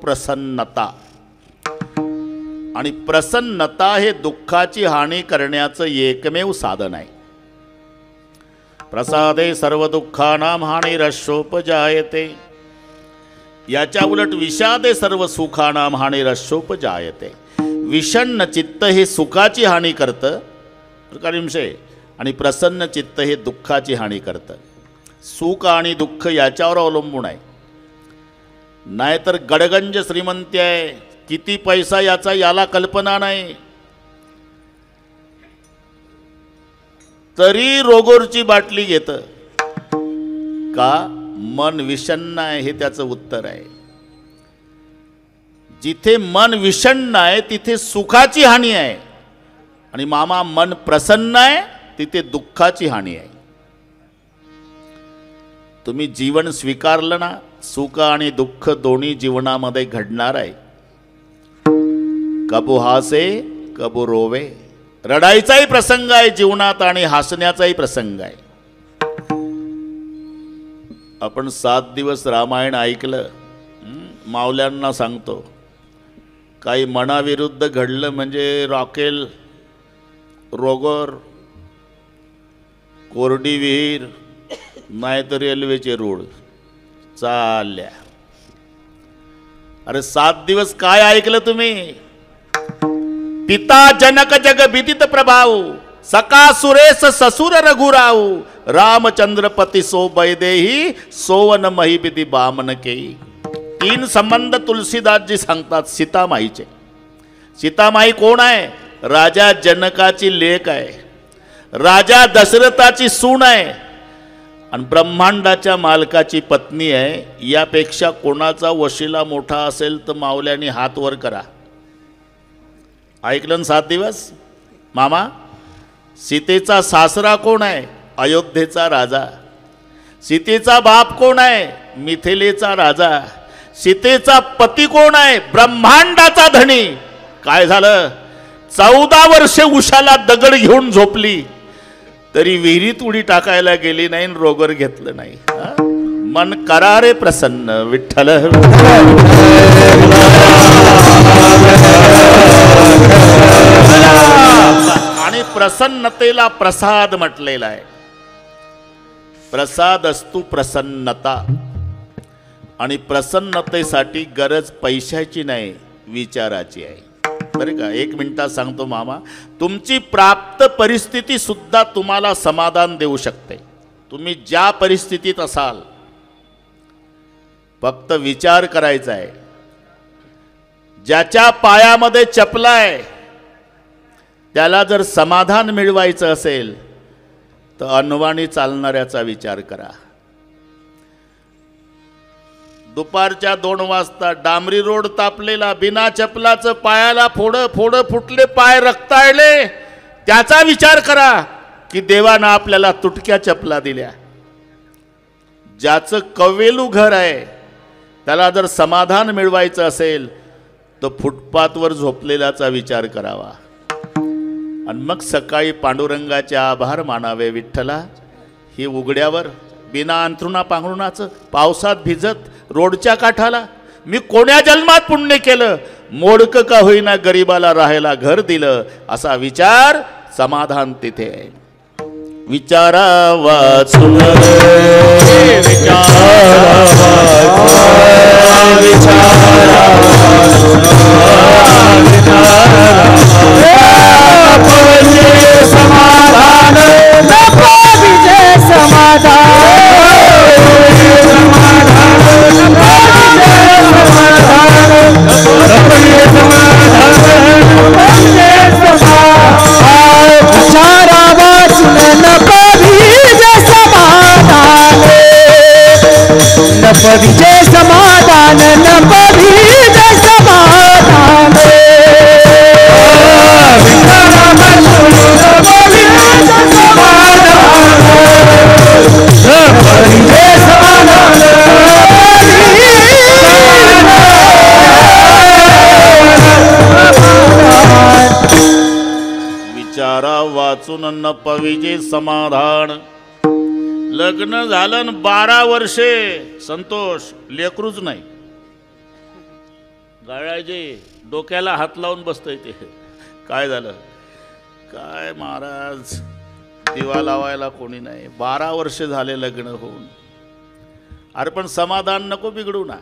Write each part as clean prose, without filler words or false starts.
प्रसन्नता. आणि प्रसन्नता हे दुःखाची हानी करण्याचं एकमेव साधन आहे. प्रसादे सर्व दुःखानां हानिरशोपजायते. याच्या उलट विषादे सर्व सुखानां हानिरशोपजायते. विषण्ण चित्त हे सुखाची हानी करतं आणि प्रसन्न चित्त हे दुःखाची हानी करतं. सुख आणि दुःख याच्यावर अवलंबून आहे. नाहीतर गडगंज श्रीमंती आहे, किती पैसा याचा याला कल्पना नाही, तरी रोगोरची बाटली घेतं का? मन विषण्ण आहे हे त्याचं उत्तर आहे. जिथे मन विषण्ण आहे तिथे सुखाची हानी आहे, आणि मामा मन प्रसन्न आहे तिथे दुःखाची हानी आहे. तुम्ही जीवन स्वीकारलं ना, सुख आणि दुःख दोन्ही जीवनामध्ये घडणार आहे. कबो हासे कबो रोवे. रडायचाही प्रसंग आहे जीवनात आणि हसण्याचाही प्रसंग आहे. आपण 7 दिवस रामायण ऐकलं. मावल्यांना सांगतो, काही मनाविरुद्ध घडलं म्हणजे रॉकेल, रोगर, कोरडी विहीर, नाहीतर रेल्वेचे रोड चालल्या. अरे 7 दिवस काय ऐकलं तुम्ही? पिता जनक जग विदित प्रभाव, सका सुरेश ससुर रघुराव, रामचंद्रपती सो बैदेही, सोवन महिबिदी बामन केई. 3 संबंध तुलसीदास जी सांगतात सीतामाईचे. सीतामाई कोण आहे? राजा जनकाची लेक आहे, राजा दशरथाची सून आहे, आणि ब्रह्मांडाच्या मालकाची पत्नी आहे. यापेक्षा कोणाचा वशिला मोठा असेल तर मावल्याने हात वर करा. ऐकलं 7 दिवस? मामा, सीतेचा सासरा कोण आहे? अयोध्येचा राजा. सीतेचा बाप कोण आहे? मिथिलेचा राजा. सीतेचा पती कोण आहे? ब्रह्मांडाचा धनी. काय झालं? 14 वर्षे उशाला दगड घेऊन झोपली, तरी विहिरीत उडी टाकायला गेली नाही, रोगर घेतलं नाही. मन करा रे प्रसन्न विठ्ठल. आणि प्रसन्नतेला प्रसाद म्हटलेला आहे. प्रसाद असतो प्रसन्नता. आणि प्रसन्नतेसाठी गरज पैशाची नाही, विचाराची आहे. बरं का? 1 मिनिटात सांगतो मामा, तुमची प्राप्त परिस्थिती सुद्धा तुम्हाला समाधान देऊ शकते. तुम्ही ज्या परिस्थितीत असाल, फक्त विचार करायचा आहे. ज्याच्या पायामध्ये चपला आहे त्याला जर समाधान मिळवायचं असेल तर अनवाणी चालणाऱ्याचा विचार करा. दुपारच्या 2 वाजता डांबरी रोड तापलेला, बिना चपलाचं, पायाला फोड फुटले, पाय रक्ताळले, त्याचा विचार करा की देवानं आपल्याला तुटक्या चपला दिल्या. ज्याचं कवेलू घर आहे त्याला जर समाधान मिळवायचं असेल तर फुटपाथवर झोपलेल्याचा विचार करावा. आणि मग सकाळी पांडुरंगाचे आभार मानावे. विठ्ठला, हे उघड्यावर बिना अंथरुणा पांघरुणाचं, पावसात भिजत रोडच्या काठाला मी कोण्या जन्मात पुण्य केलं, मोडकं का होईना गरीबाला राहायला घर दिलं, असा विचार, समाधान तिथे आहे. विचारा वाचून विजय समाधान न विजय समाधान. विचारा वाचून न पविजे समाधान. लग्न झालं 12 वर्षे, संतोष, लेकरूच नाही. गाळायचे डोक्याला हात लावून बसतंय ते. काय झालं काय महाराज, दिवा लावायला कोणी नाही, 12 वर्ष झाले लग्न होऊन. अरे पण समाधान नको बिघडू ना.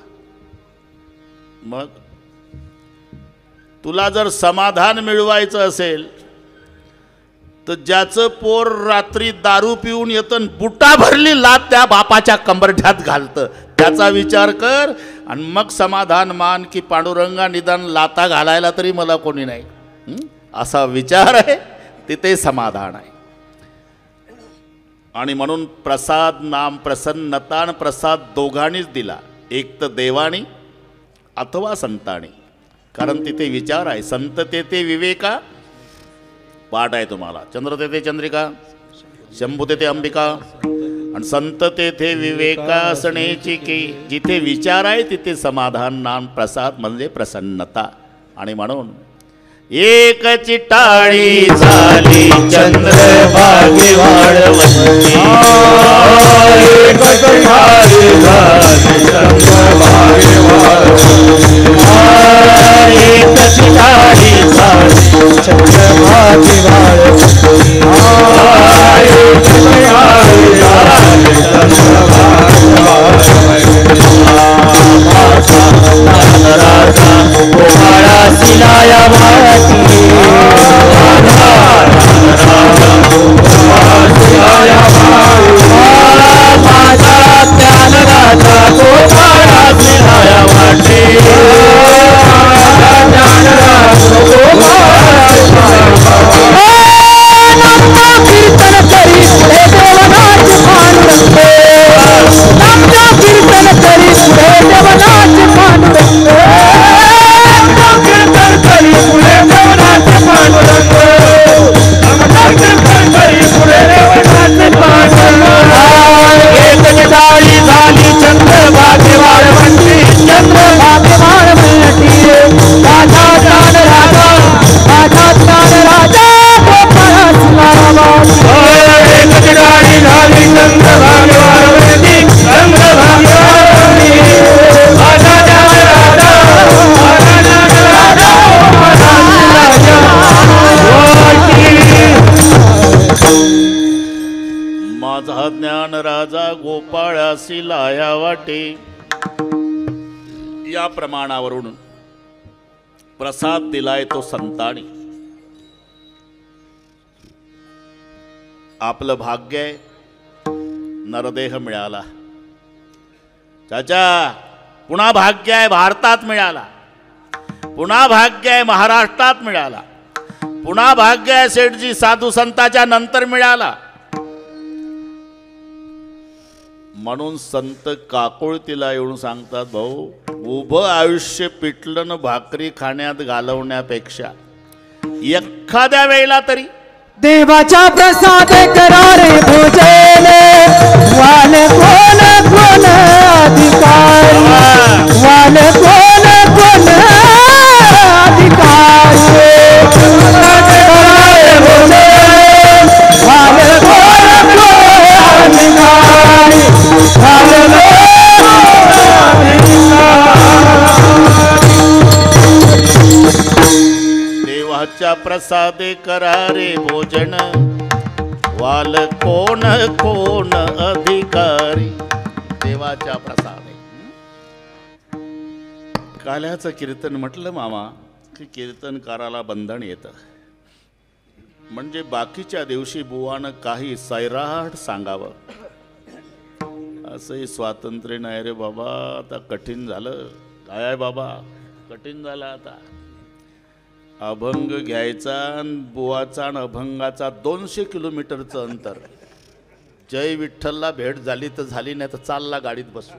मग तुला जर समाधान मिळवायचं असेल तर ज्याचं पोर रात्री दारू पिऊन येतं बुटा भरली लात त्या बापाच्या कंबरठ्यात घालतं त्याचा विचार कर, आणि मग समाधान मान की पांडुरंगा निदान लाता घालायला तरी मला कोणी नाही, असा विचार आहे तिथे समाधान आहे. आणि म्हणून प्रसाद नाम प्रसन्नता आणि प्रसाद दोघांनीच दिला, एक तर देवानी अथवा संतांनी. कारण तिथे विचार आहे. संत तेथे विवेका पाठ आहे तुम्हाला. चंद्र तेथे चंद्रिका, शंभू तेथे अंबिका, आणि संत तेथे विवेका असण्याची की जिथे विचार आहे तिथे समाधान नाम प्रसाद म्हणजे प्रसन्नता. आणि म्हणून एक चिटाळी झाली चंद्रभागे वाळवंती, एक चिटाळी झाली चंद्रभागे वाळवंती, एक चिटाळी झाली चंद्रभागे वाळवंती, एक चिटाळी झाली चंद्रभागे वाळवंती. राजा गोपाळा सिलाया वाटी, माझा ज्ञान राजा गोपाळा सिलाया वाटी, ज्ञान राजा गोपाळा कीर्तन करी पुढे देवनाच पांडुरंग, कीर्तन करी पुढे देवनाच पांडुरंग, कीर्तन करी पुढे देवनाच पांडुरंग, कीर्तन करी पुढे देवनाच पांडुरंग. एक चिटाळी झाली चंद्रभागे वाळवंटी, चंद्रभागे वाळवंटी, राजा ज्ञान राजा, राजा ज्ञान राजा गोपाळा सिलाया वाटी. एक चिटाळी झाली चंद्रभागे वाळवंटी, चंद्रभागे वाळवंटी, राजा ज्ञान राजा, राजा ज्ञान राजा गोपाळा सिलाया वाटी. माझा ज्ञान राजा गोपाळासी लाया वाटे. या प्रमाणावरून प्रसाद दिलाय तो संतांनी. आपलं भाग्य आहे नरदेह मिळाला. चाचा पुन्हा भाग्य आहे भारतात मिळाला, पुन्हा भाग्य आहे महाराष्ट्रात मिळाला, पुन्हा भाग्य आहे सेठजी साधू संताच्या नंतर मिळाला. म्हणून संत काकुळतीला येऊन सांगतात, भाऊ उभं आयुष्य पिटलं न भाकरी खाण्यात घालवण्यापेक्षा एखाद्या वेळेला तरी देवाचा प्रसाद करारे भोजन, वाल कोण कोण अधिकार, वाल कोण कोण अधिकार, करारे भोजन, वाल कोण कोण अधिकार, वाल देवाच्या प्रसादे करारे भोजन, वाल कोण कोण अधिकारी. देवाच्या प्रसादे. काल्याचं कीर्तन म्हटलं मामा की कीर्तनकाराला बंधन येतं. म्हणजे बाकीच्या दिवशी बुवानं काही सैराट सांगावं असंही स्वातंत्र्य नाही रे बाबा. आता कठीण झालं. काय आहे बाबा, कठीण झालं आता. अभंग घ्यायचा बुवाचा आणि अभंगाचा 200 किलोमीटरचं अंतर. जय विठ्ठलला भेट झाली तर झाली, नाही तर चालला गाडीत बसून.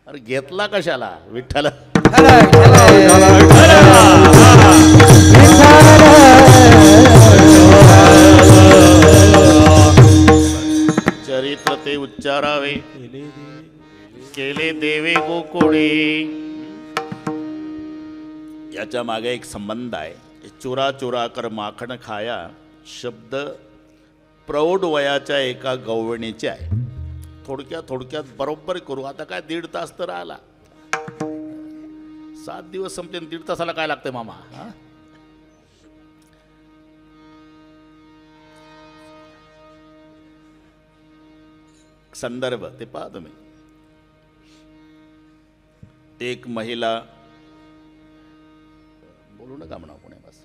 अरे घेतला कशाला विठ्ठल. चरित्र ते उच्चारावे केले देवे गोकुळे. याच्या मागे एक संबंध आहे. चुरा चुरा कर माखण खाया शब्द प्रौढ वयाच्या एका गवळणीचे आहे. थोडक्यात बरोबर करू. आता काय 1.5 तास तर आला. 7 दिवस संपले, 1.5 तासाला काय लागतंय मामा? हा? संदर्भ ते पहा तुम्ही. एक महिला, बोलू नका म्हणा कोणी बस.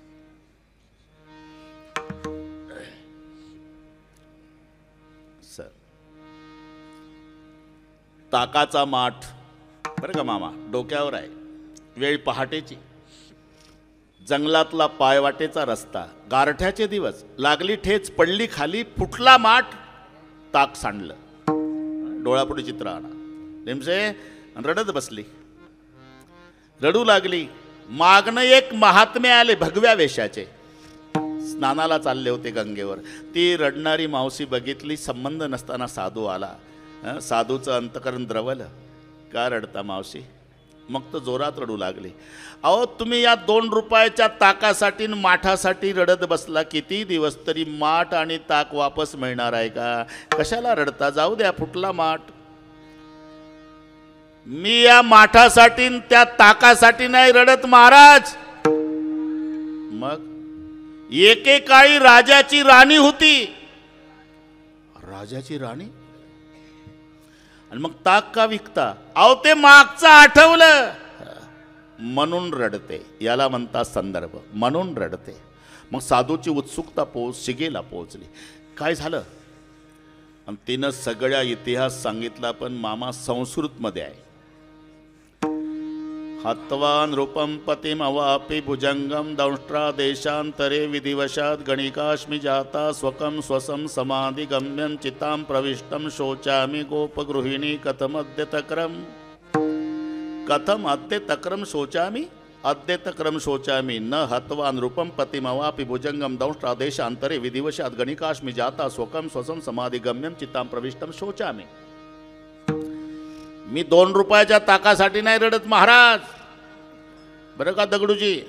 सर, ताकाचा माठ बरं का मामा, डोक्यावर आहे, वेळ पहाटेची, जंगलातला पायवाटेचा रस्ता, गारठ्याचे दिवस, लागली ठेच, पडली खाली, फुटला माठ, ताक सांडलं. डोळ्यापुढे चित्र आणा. नेमसे रडत बसली, रडू लागली. मागणं एक महात्मे आले भगव्या वेशाचे, स्नानाला चालले होते गंगेवर. ती रडणारी मावशी बघितली, संबंध नसताना साधू आला. साधूचं अंतकरण द्रवलं. का रडता मावशी? मग तर जोरात रडू लागली. अहो तुम्ही या 2 रुपयाच्या ताकासाठी न माठासाठी रडत बसला किती दिवस, तरी माठ आणि ताक वापस मिळणार आहे का? कशाला रडता? जाऊ द्या, फुटला माठ. मी या माठासाठी न त्या ताकासाठी नाही रडत महाराज. मग एकेकाळी राजाची राणी होती. राजाची राणी? आणि मग ताक का विकता? अहो ते मागचं आठवलं म्हणून रडते. याला म्हणतात संदर्भ, म्हणून रडते. मग साधूची उत्सुकता शिगेला पोहोचली. काय झालं? आणि तिनं सगळ्या इतिहास सांगितला, पण मामा संस्कृतमध्ये आहे. हत्वान रूपम पतिम अवापि भुजंगम दंष्ट्रा देशांतरे विधिवशात गणिकाश्मी जाता स्वकम स्वसम समाधि गम्यम चिताम प्रविष्टम शोचामि गोपगृहिणी कथम अद्य तक्रम शोचामि अद्य तक्रम शोचामि न हत्वान रूपम पतिम अवापि भुजंगम दंष्ट्रा देशांतरे विधिवशात गणिकाश्मी जाता स्वकम स्वसम समाधि गम्यम चिताम प्रविष्टम शोचामि. मी 2 रुपयाच्या ताकासाठी नाही रडत महाराज, बरं का दगडूजी.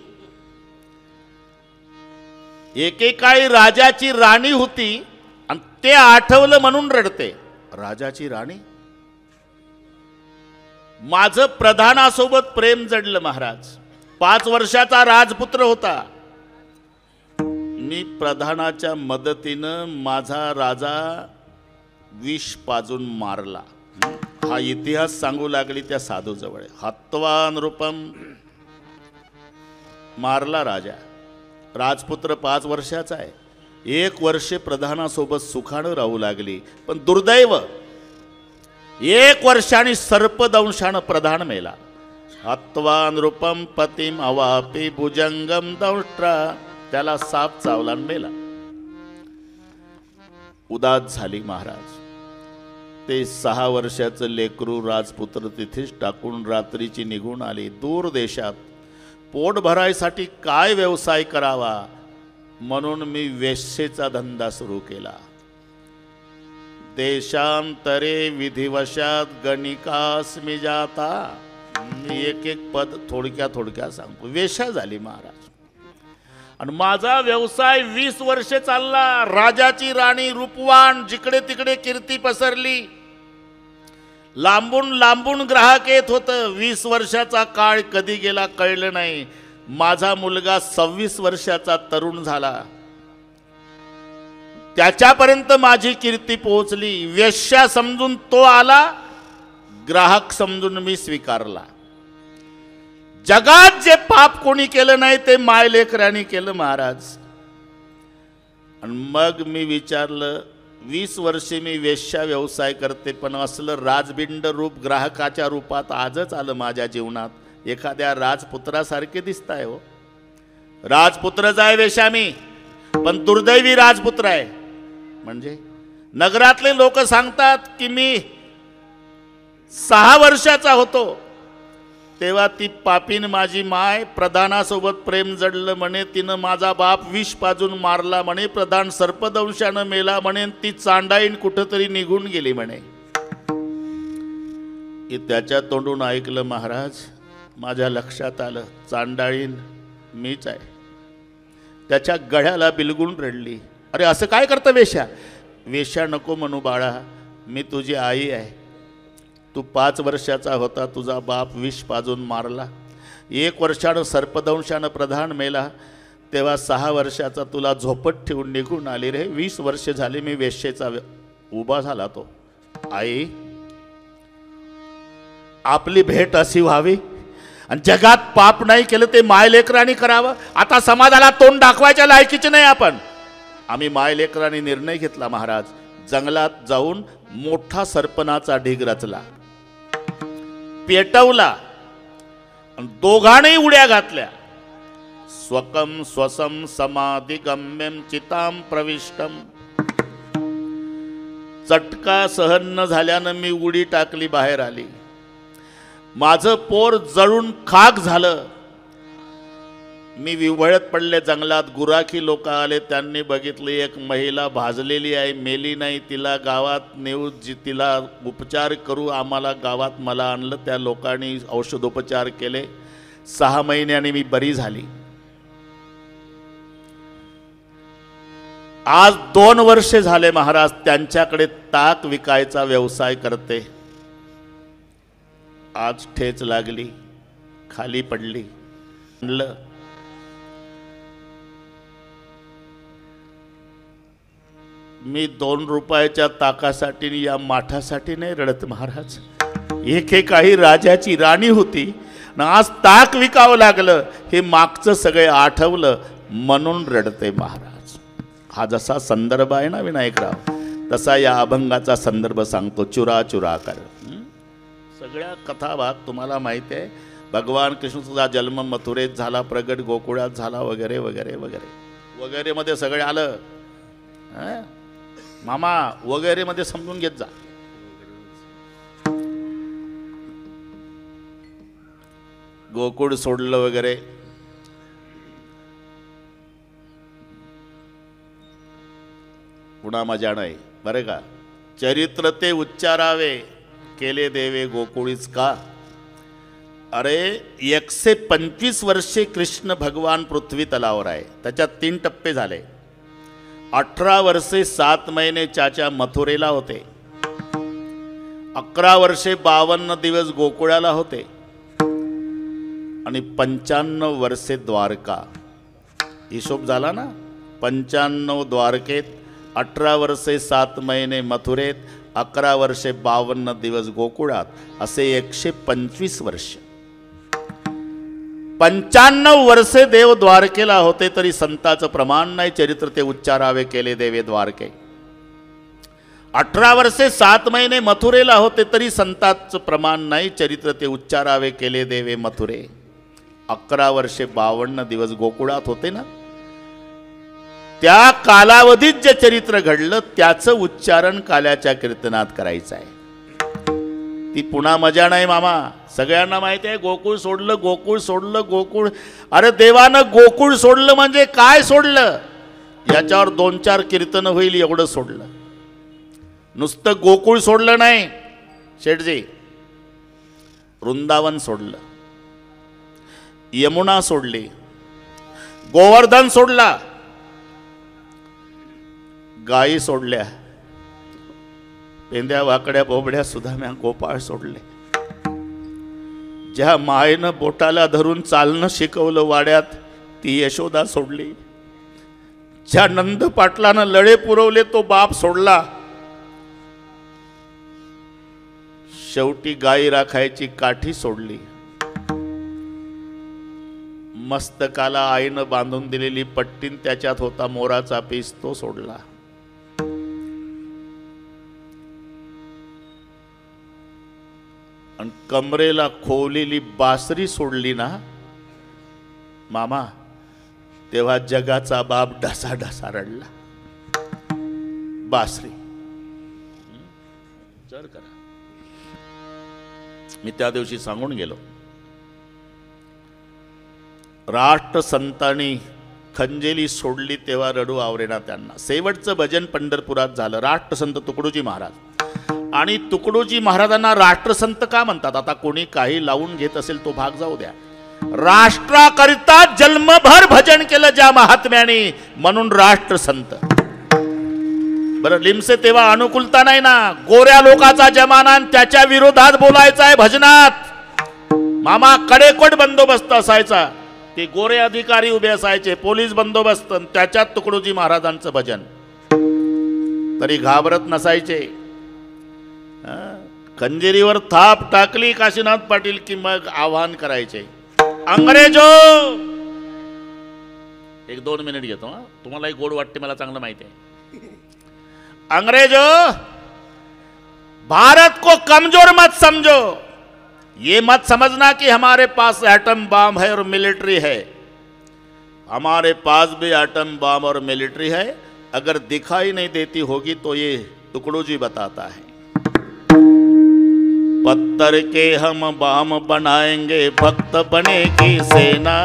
एकेकाळी राजाची राणी होती आणि ते आठवलं म्हणून रडते. राजाची राणी? माझं प्रधानासोबत प्रेम जडलं महाराज. 5 वर्षाचा राजपुत्र होता. मी प्रधानाच्या मदतीनं माझा राजा विष पाजून मारला. हा इतिहास सांगू लागली त्या साधूजवळ. हत्वान रूपम, मारला राजा. राजपुत्र 5 वर्षाचा आहे. 1 वर्ष प्रधानासोबत सुखानं राहू लागली. पण दुर्दैव, 1 वर्षाने सर्पदंशानं प्रधान मेला. हत्वान रूपम पतिम अवापि भुजंगम दंष्ट्रा, त्याला साप चावला आणि मेला. उदास झाली महाराज. ते 6 वर्षाचं लेकरू राजपुत्र तिथेच टाकून रात्रीची निघून आली. दूर देशात पोट भरायसाठी काय व्यवसाय करावा म्हणून मी वेश्येचा धंदा सुरू केला. देशांतरे विधिवशात गणिकास्मी जाता. मी एक पद थोडक्या सांगतो. वेश्या झाली महाराज. आणि माझा व्यवसाय 20 वर्षे चालला. राजाची राणी, रूपवान, जिकडे तिकडे कीर्ती पसरली. लांबून लांबून ग्राहक येत होतं. 20 वर्षाचा काळ कधी गेला कळलं नाही. माझा मुलगा 26 वर्षाचा तरुण झाला. त्याच्यापर्यंत माझी कीर्ती पोहोचली. वेश्या समजून तो आला, ग्राहक समजून मी स्वीकारला. जगात जे पाप कोणी केलं नाही ते मायलेकरांनी केलं महाराज. आणि मग मी विचारलं, 20 वर्षे मी वेश्या व्यवसाय करते, पण असलं राजबिंड रूप ग्राहकाच्या रूपात आजच आलं माझ्या जीवनात. एखाद्या राजपुत्रासारखे दिसताय हो. राजपुत्रच आहे वेश्या मी, पण दुर्दैवी राजपुत्र आहे. म्हणजे नगरातले लोक सांगतात की मी 6 वर्षाचा होतो तेव्हा ती पापीन माझी माय प्रधानासोबत प्रेम जडलं म्हणे. तिनं माझा बाप विष पाजून मारला म्हणे. प्रधान सर्पदंशानं मेला म्हणे. ती चांडाईन कुठंतरी निघून गेली म्हणे. त्याच्या तोंडून ऐकलं महाराज. माझ्या लक्षात आलं, चांडाळीन मीच आहे. त्याच्या गळ्याला बिलगून रडली. अरे असं काय करतं वेश्या? वेश्या नको म्हणू बाळा, मी तुझी आई आहे. तू 5 वर्षाचा होता, तुझा बाप विष पाजून मारला. 1 वर्षानं सर्पदंशानं प्रधान मेला तेव्हा 6 वर्षाचा तुला झोपट ठेवून निघून आली रे. 20 वर्ष झाली मी वेश्येचा उभा झाला तो. आई आपली भेट अशी व्हावी आणि जगात पाप नाही केलं ते मायलेकरांनी करावं. आता समाजाला तोंड दाखवायच्या लायकीचे नाही आपण. आम्ही मायलेकरांनी निर्णय घेतला महाराज. जंगलात जाऊन मोठा सरपणाचा ढीग रचला, पेटवला, दोघांनी उड्या घातल्या. स्वकम स्वसम समाधी गम्यम चिताम प्रविष्टम. चटका सहन न झाल्यानं मी उडी टाकली, बाहेर आली. माझं पोर जळून खाक झालं. मी विव्हळत पडले जंगलात. गुराखी लोक आले, त्यांनी बघितली एक महिला भाजलेली आहे, मेली नाही. तिला गावात नेऊ, तिला उपचार करू. आम्हाला गावात मला आणलं. त्या लोकांनी औषधोपचार केले. 6 महिन्यांनी मी बरी झाली. आज 2 वर्षे झाले महाराज त्यांच्याकडे ताक विकायचा व्यवसाय करते. आज ठेच लागली, खाली पडली. म्हणलं मी 2 रुपयाच्या ताकासाठी या माठासाठी नाही रडत महाराज. एकेकाळी राजाची राणी होती ना, आज ताक विकावं लागलं. हे मागचं सगळे आठवलं म्हणून रडते महाराज. हा जसा संदर्भ आहे ना विनायकराव, तसा या अभंगाचा संदर्भ सांगतो. चुरा चुरा कर. सगळ्या कथा भाग तुम्हाला माहिती आहे. भगवान कृष्णाचा जन्म मथुरेत झाला, प्रगट गोकुळात झाला, वगैरे वगैरे वगैरे वगैरे मध्ये सगळे आलं. मामा वगैरे मध्ये समजून घेत जा. गोकुळ सोडलं वगैरे. पुन्हा मजा नाही बरे का. चरित्र ते उच्चारावे केले देवे गोकुळीच का. अरे 125 वर्षे कृष्ण भगवान पृथ्वी तलावर आहे. त्याच्यात 3 टप्पे झाले. 18 वर्षे 7 महिने चाचा मथुरेला होते. 11 वर्षे 52 दिवस गोकुळाला होते आणि 95 वर्षे द्वारका. हिशोब झाला ना. 95 द्वारकेत, 18 वर्षे 7 महिने मथुरेत, 11 वर्षे 52 दिवस गोकुळात, असे 125 वर्ष. 95 वर्षे देव द्वारकेला होते तरी संताचं प्रमाण नाही. चरित्र ते उच्चारावे केले देवे द्वारके. 18 वर्षे 7 महिने मथुरेला होते तरी संताचं प्रमाण नाही. चरित्र ते उच्चारावे केले देवे मथुरे. 11 वर्षे 52 दिवस गोकुळात होते ना. त्या कालावधीत जे चरित्र घडलं त्याचं उच्चारण काल्याच्या कीर्तनात करायचं आहे. ती पुन्हा मजा नाही मामा. सगळ्यांना माहिती आहे गोकुळ सोडलं, गोकुळ सोडलं, गोकुळ. अरे देवानं गोकुळ सोडलं म्हणजे काय सोडलं, याच्यावर 2-4 कीर्तन होईल एवढं सोडलं. नुसतं गोकुळ सोडलं नाही शेठजी. वृंदावन सोडलं, यमुना सोडली, गोवर्धन सोडला, गायी सोडल्या, पेंद्या वाकड्या बोबड्या सुधाम्या गोपाळ सोडले. ज्या मायेनं बोटाला धरून चालणं शिकवलं वाड्यात ती यशोदा सोडली. ज्या नंद पाटलानं लळे पुरवले तो बाप सोडला. शेवटी गायी राखायची काठी सोडली. मस्तकाला आईनं बांधून दिलेली पट्टीन त्याच्यात होता मोराचा पीस तो सोडला. आणि कमरेला खोवलेली बासरी सोडली ना मामा, तेव्हा जगाचा बाप ढसा ढसा रडला. बासरी विचार करा. मी त्या दिवशी सांगून गेलो, राष्ट्रसंतांनी खंजेली सोडली तेव्हा रडू आवरेना त्यांना. शेवटचं भजन पंढरपुरात झालं. राष्ट्रसंत तुकडोजी महाराज. आणि तुकडोजी महाराजांना राष्ट्रसंत का म्हणतात, आता कोणी काही लावून घेत असेल तो भाग जाऊ द्या. राष्ट्राकरिता जन्मभर भजन केलं ज्या महात्म्याने, म्हणून राष्ट्रसंत. बरं लिमसे तेव्हा अनुकूलता नाही ना. गोऱ्या लोकाचा जमाना, त्याच्या विरोधात बोलायचा आहे भजनात. मामा कडेकोट बंदोबस्त असायचा. ते गोरे अधिकारी उभे असायचे, पोलीस बंदोबस्त, त्याच्यात तुकडोजी महाराजांचं भजन. तरी घाबरत नसायचे. खंजिरीवर थाप टाकली काशीनाथ पाटील की मग आव्हान करायचे, अंग्रेजो. 1-2 मिनिट घेतो हा, तुम्हालाही गोड वाटते मला चांगलं माहिती आहे. अंग्रेजो, भारत को कमजोर मत समझो. ये मत समझना कि हमारे पास एटम बम है और मिलिट्री है. हमारे पास भी एटम बम और मिलिट्री है. अगर दिखाई नहीं देती होगी तो ये टुकड़ोजी बताता है. पत्थर के हम बम बनाएंगे, भक्त बनेगी सेना.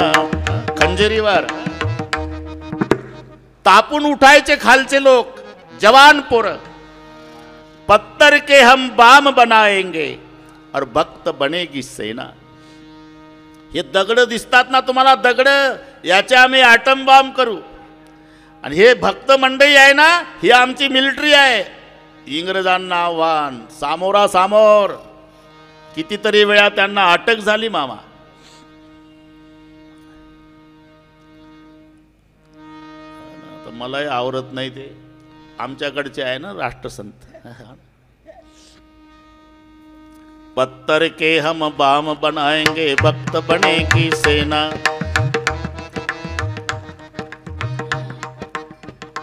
खंजरीवर तापून उठायचे खालचे लोक, जवान पोरं. पत्थर के हम बम बनाएंगे और भक्त बनेगी सेना. हे दगड दिसतात ना तुम्हाला, दगड, याचे आम्ही ॲटम बॉम्ब करू. आणि हे भक्त मंडळी आहे ना, ही आमची मिलिटरी आहे. इंग्रजांना आव्हान, सामोरासामोर. कितीतरी वेळा त्यांना अटक झाली मामा. तर मलाही आवरत नाही ते. आमच्याकडचे आहे ना राष्ट्रसंत. पत्थर के हम बम बनाएंगे, भक्त बनेगी सेना.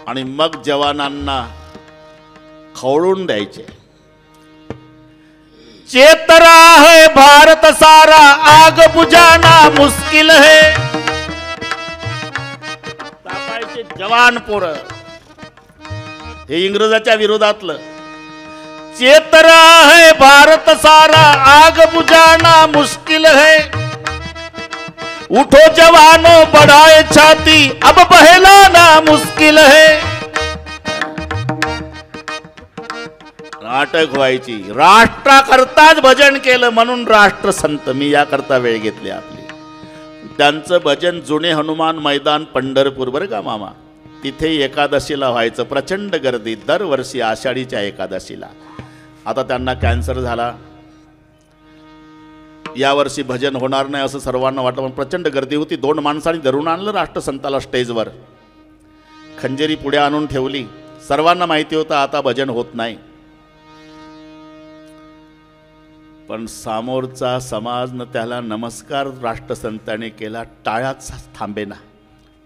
आणि मग जवानांना खवळून द्यायचे. चेतरा है भारत सारा, आग बुझाना मुश्किल है. तापायचे जवान पोरं. हे इंग्रजाच्या विरोधातलं. चेतरा है भारत सारा, आग बुझाना मुश्किल है. उठो जवानों बढ़ाए छाती, अब बहलाना मुश्किल है. नाटक व्हायची. राष्ट्राकरताच भजन केलं म्हणून राष्ट्रसंत. मी याकरता वेळ घेतली आपली. त्यांचं भजन जुने हनुमान मैदान पंढरपूर बरं का मामा. तिथे एकादशीला व्हायचं. प्रचंड गर्दी दरवर्षी आषाढीच्या एकादशीला. आता त्यांना कॅन्सर झाला. यावर्षी भजन होणार नाही असं सर्वांना वाटलं, पण प्रचंड गर्दी होती. 2 माणसांनी धरून आणलं राष्ट्रसंताला स्टेजवर. खंजेरी पुढे आणून ठेवली. सर्वांना माहिती होतं आता भजन होत नाही. पण समोरचा समाजनं त्याला नमस्कार राष्ट्रसंताने केला. टाळ्याचा थांबेना,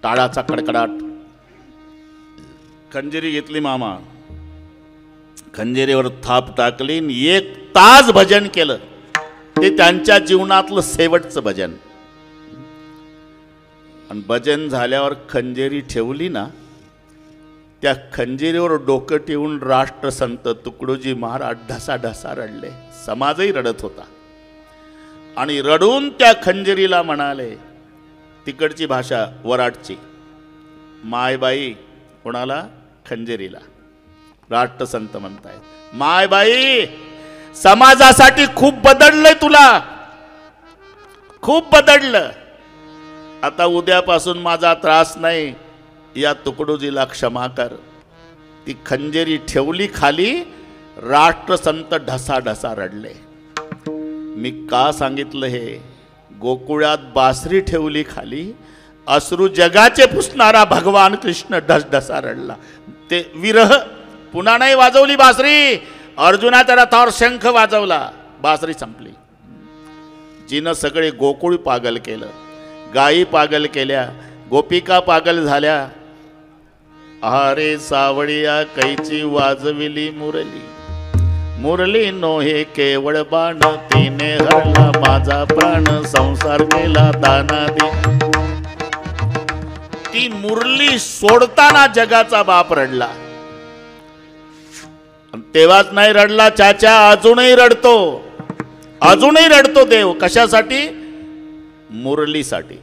टाळ्याचा कडकडाट. खंजेरी घेतली मामा, खंजेरीवर थाप टाकली. 1 तास भजन केलं. ते त्यांच्या जीवनातलं शेवटचं भजन. आणि भजन झाल्यावर खंजेरी ठेवली ना, त्या खंजेरीवर डोकं ठेवून राष्ट्रसंत तुकडोजी महाराज ढसाढसा रडले. समाजही रडत होता. आणि रडून त्या खंजेरीला म्हणाले, तिकडची भाषा वराडची, मायबाई. कोणाला? खंजेरीला. राष्ट्रसंत म्हणतायत, मायबाई, समाजासाठी खूप बदललंय तुला, खूप बदललं. आता उद्यापासून माझा त्रास नाही. या तुकडोजीला क्षमा कर. ती खंजेरी ठेवली खाली. राष्ट्रसंत ढसाढसा रडले. मी का सांगितलं हे? गोकुळात बासरी ठेवली खाली. अश्रू जगाचे पुसणारा भगवान कृष्ण ढसढसा रडला. ते विरह. पुन्हा नाही वाजवली बासरी. अर्जुनाच्या रथावर शंख वाजवला. बासरी संपली. जिनं सगळे गोकुळ पागल केलं. गायी पागल केल्या. गोपिका पागल झाल्या. अरे सावळिया कैची वाजविली मुरली. मुरली नोहे केवळ बाण. तिने हरला माझा प्राण. संसार केला दानादी. ती मुरली सोडताना जगाचा बाप रडला. तेव्हाच नाही रडला चाचा, अजूनही रडतो. अजूनही रडतो देव. कशासाठी? मुरलीसाठी.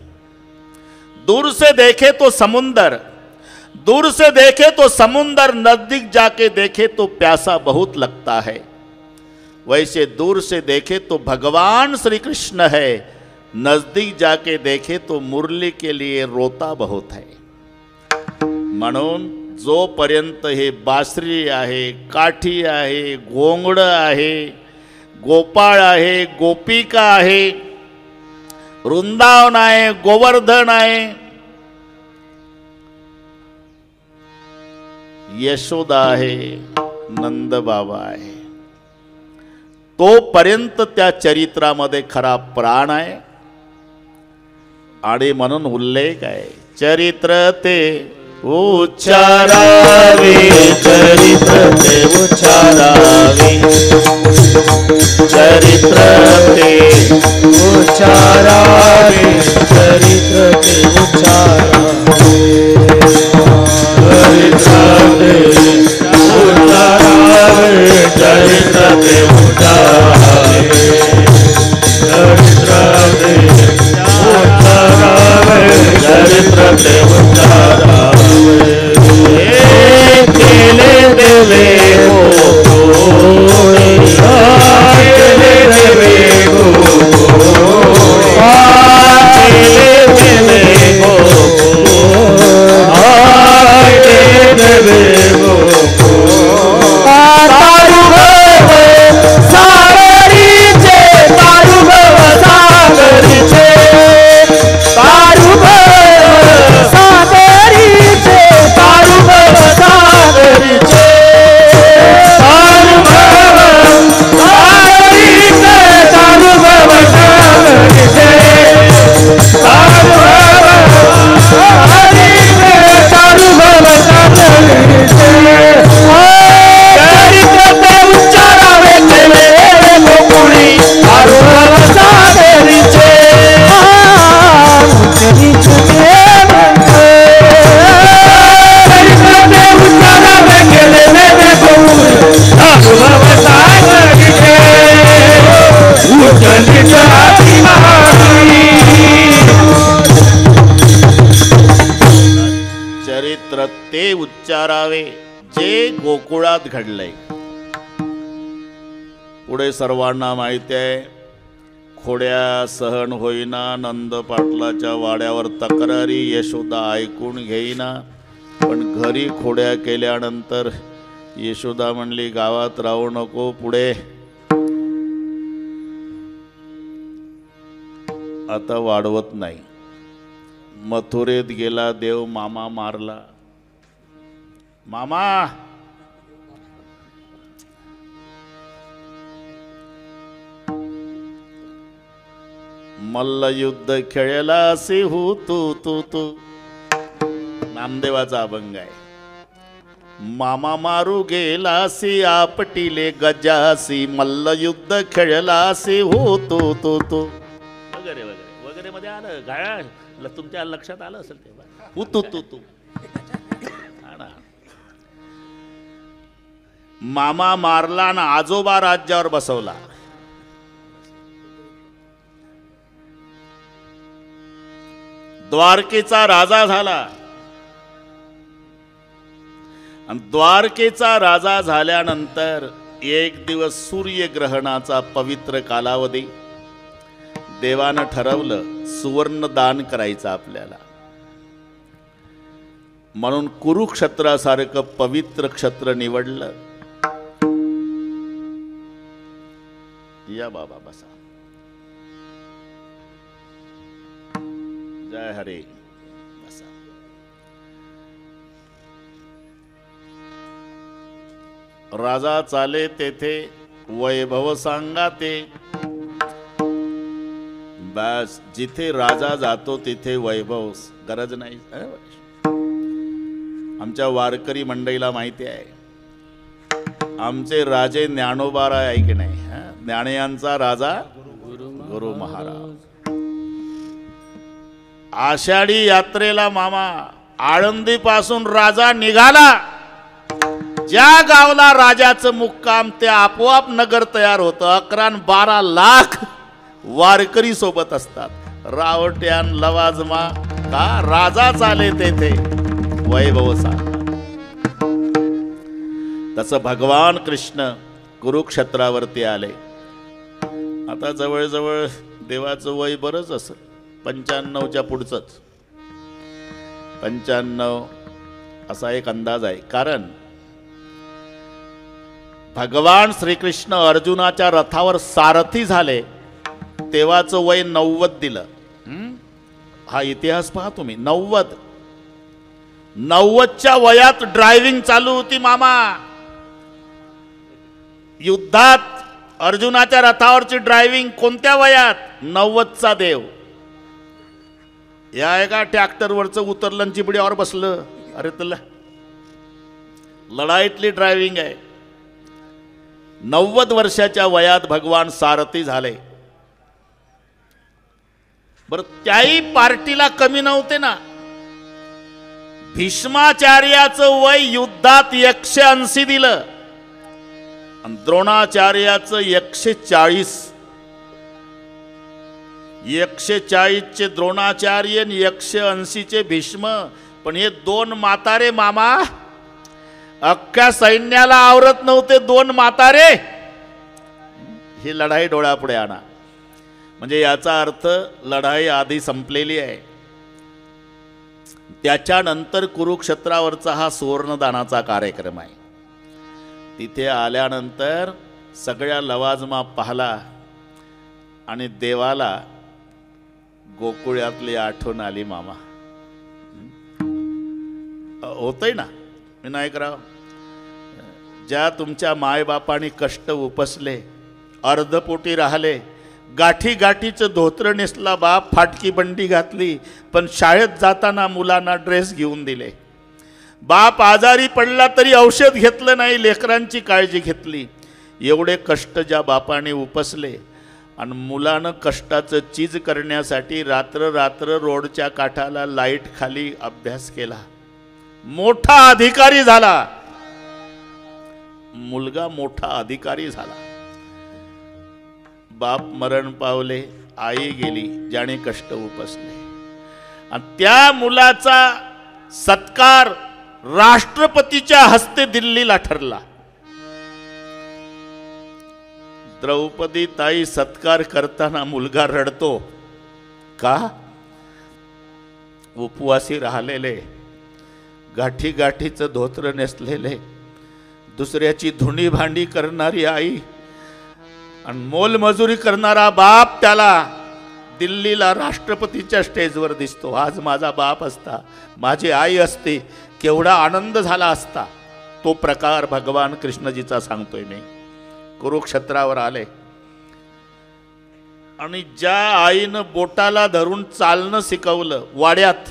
दूर से देखे तो समुंदर, दूर से देखे तो समुंदर, नजदीक जाके देखे तो प्यासा बहुत लगता है. वैसे दूर से देखे तो भगवान श्री कृष्ण है. नजदीक जाके देखे तो मुरली के लिए रोता बहुत है. म्हणून जोपर्यंत हे बासरी आहे, काठी आहे, घोंगड आहे, गोपाळ आहे, गोपिका आहे, वृंदावन आहे, गोवर्धन आहे, यशोदा आहे, नंद बाबा आहे. तोपर्यंत त्या चरित्रामध्ये खरा प्राण आहे. आणि म्हणून उल्लेख आहे, चरित्र ते उच्चारावे, चरित्र ते उच्चारावे, चरित्र ते उच्चारावे, चरित्र ते उच्चारावे, चरित्र ते उच्चारावे, चरित्र ते उच्चारावे, चरित्र ते उच्चारावे, केले देवे हो कोणी, केले देवे हो केले देवे हो, केले देवे हो. सागरीचे तारुभव, सागरीचे तारुभव, सागरीचे तारुभव, सागरीचे तारुभव, सागरीचे तारुभव, सागरीचे तारुभव, सागरीचे तारुभव, सागरीचे. उच्चारावे केले गोकुळी तारुभव, सागरीचे उच्चारावे केले गोकुळी तारुभव, सागरीचे उच्चनीच आदिमाई. चरित्र ते उच्चारावे जे गोकुळात घडलंय. पुढे सर्वांना माहिती आहे, खोड्या सहन होईना, नंद पाटलाच्या वाड्यावर तक्रारी यशोदा ऐकून घेईना. पण घरी खोड्या केल्यानंतर यशोदा म्हणली गावात राहू नको, पुढे आता वाढवत नाही. मथुरेत गेला देव, मामा मारला. मामा मल्लयुद्ध खेळलासी हो तू तू तू, नामदेवाचा अभंग आहे. मामा मारू गेलासी आपटीले गजासी, मल्लयुद्ध खेळलासी हो तू तू तू, वगैरे वगैरे वगैरे मध्ये आलं. गाळा तुमच्या लक्षात आलं असेल तेव्हा, तू तू तू तू. मामा मारला ना आजोबा राज्यावर बसवला. द्वारकेचा राजा झाला. आणि द्वारकेचा राजा झाल्यानंतर एक दिवस सूर्यग्रहणाचा पवित्र कालावधी, देवानं ठरवलं सुवर्ण दान करायचं आपल्याला. म्हणून कुरुक्षेत्रासारखं पवित्र क्षेत्र निवडलं. या बाबा बसा. जय हरे. बसा. राजा चाले तेथे वैभव सांगा ते. बस जिथे राजा जातो तिथे वैभव, गरज नाही. आमच्या वारकरी मंडळीला माहिती आहे, आमचे राजे ज्ञानोबा आहे की नाही. ज्ञानयांचा राजा गुरु महाराज. आषाढी यात्रेला मामा आळंदी पासून राजा निघाला. ज्या गावला राजाचं मुक्काम ते आपोआप नगर तयार होतं. 11-12 लाख वारकरी सोबत असतात. रावट्यान लवाजमा का राजा चाले तेथे वैभव सांगा. तसं भगवान कृष्ण कुरुक्षेत्रावरती आले. आता जवळजवळ देवाचं वय बरंच असेल, 95च्या पुढचंच. 95 असा एक अंदाज आहे. कारण भगवान श्रीकृष्ण अर्जुनाच्या रथावर सारथी झाले तेव्हाचं वय 90 दिलं. हा इतिहास पहा तुम्ही. 90च्या वयात ड्रायव्हिंग चालू होती मामा. युद्धात अर्जुनाच्या रथावरची ड्रायव्हिंग कोणत्या वयात? 90चा देव. या एका ट्रॅक्टरवरचं उतरलं चिबड्यावर बसलं. अरे तुला लढाईतली ड्रायव्हिंग आहे. 90 वर्षाच्या वयात भगवान सारथी झाले. बर त्याही पार्टीला कमी नव्हते ना. भीष्माचार्याचं वय युद्धात 180 दिलं आणि द्रोणाचार्याचं 140. 140चे द्रोणाचार्य आणि 180चे भीष्म. पण हे दोन म्हातारे मामा अख्ख्या सैन्याला आवरत नव्हते. दोन म्हातारे ही लढाई डोळ्यापुढे आणा. म्हणजे याचा अर्थ लढाई आधी संपलेली आहे. त्याच्यानंतर कुरुक्षेत्रावरचा हा सुवर्णदानाचा कार्यक्रम आहे. तिथे आल्यानंतर सगळ्या लवाजमा पाहला आणि देवाला गोकुळातली आठवण आली. मामा होतंय ना विनायकराव, ज्या तुमच्या मायबापाने कष्ट उपसले, अर्धपोटी राहिले, गाठी गाठीचं धोत्र नेसला बाप, फाटकी बंडी घातली, पण शाळेत जाताना मुलांना ड्रेस घेऊन दिले. बाप आजारी पडला तरी औषध घेतलं नाही, लेकरांची काळजी घेतली. एवढे कष्ट ज्या बापाने उपसले आणि मुलानं कष्टाचं चीज करण्यासाठी रात्र रात्र रोडच्या काठाला लाईट खाली अभ्यास केला. मोठा अधिकारी झाला. मुलगा मोठा अधिकारी झाला. बाप मरण पावले, आई गेली ज्याने कष्ट उपसले. आणि त्या मुलाचा सत्कार राष्ट्रपतीच्या हस्ते दिल्लीला ठरला. द्रौपदी ताई सत्कार करताना मुलगा रडतो का? उपवासी राहिलेले, गाठी गाठीचं धोत्र नेसलेले, दुसऱ्याची धुणी भांडी करणारी आई आणि मोलमजुरी करणारा बाप त्याला दिल्लीला राष्ट्रपतीच्या स्टेजवर दिसतो. आज माझा बाप असता, माझी आई असती, केवढा आनंद झाला असता. तो प्रकार भगवान कृष्णजीचा सांगतोय मी. कुरुक्षेत्रावर आले आणि ज्या आईनं बोटाला धरून चालणं शिकवलं वाड्यात,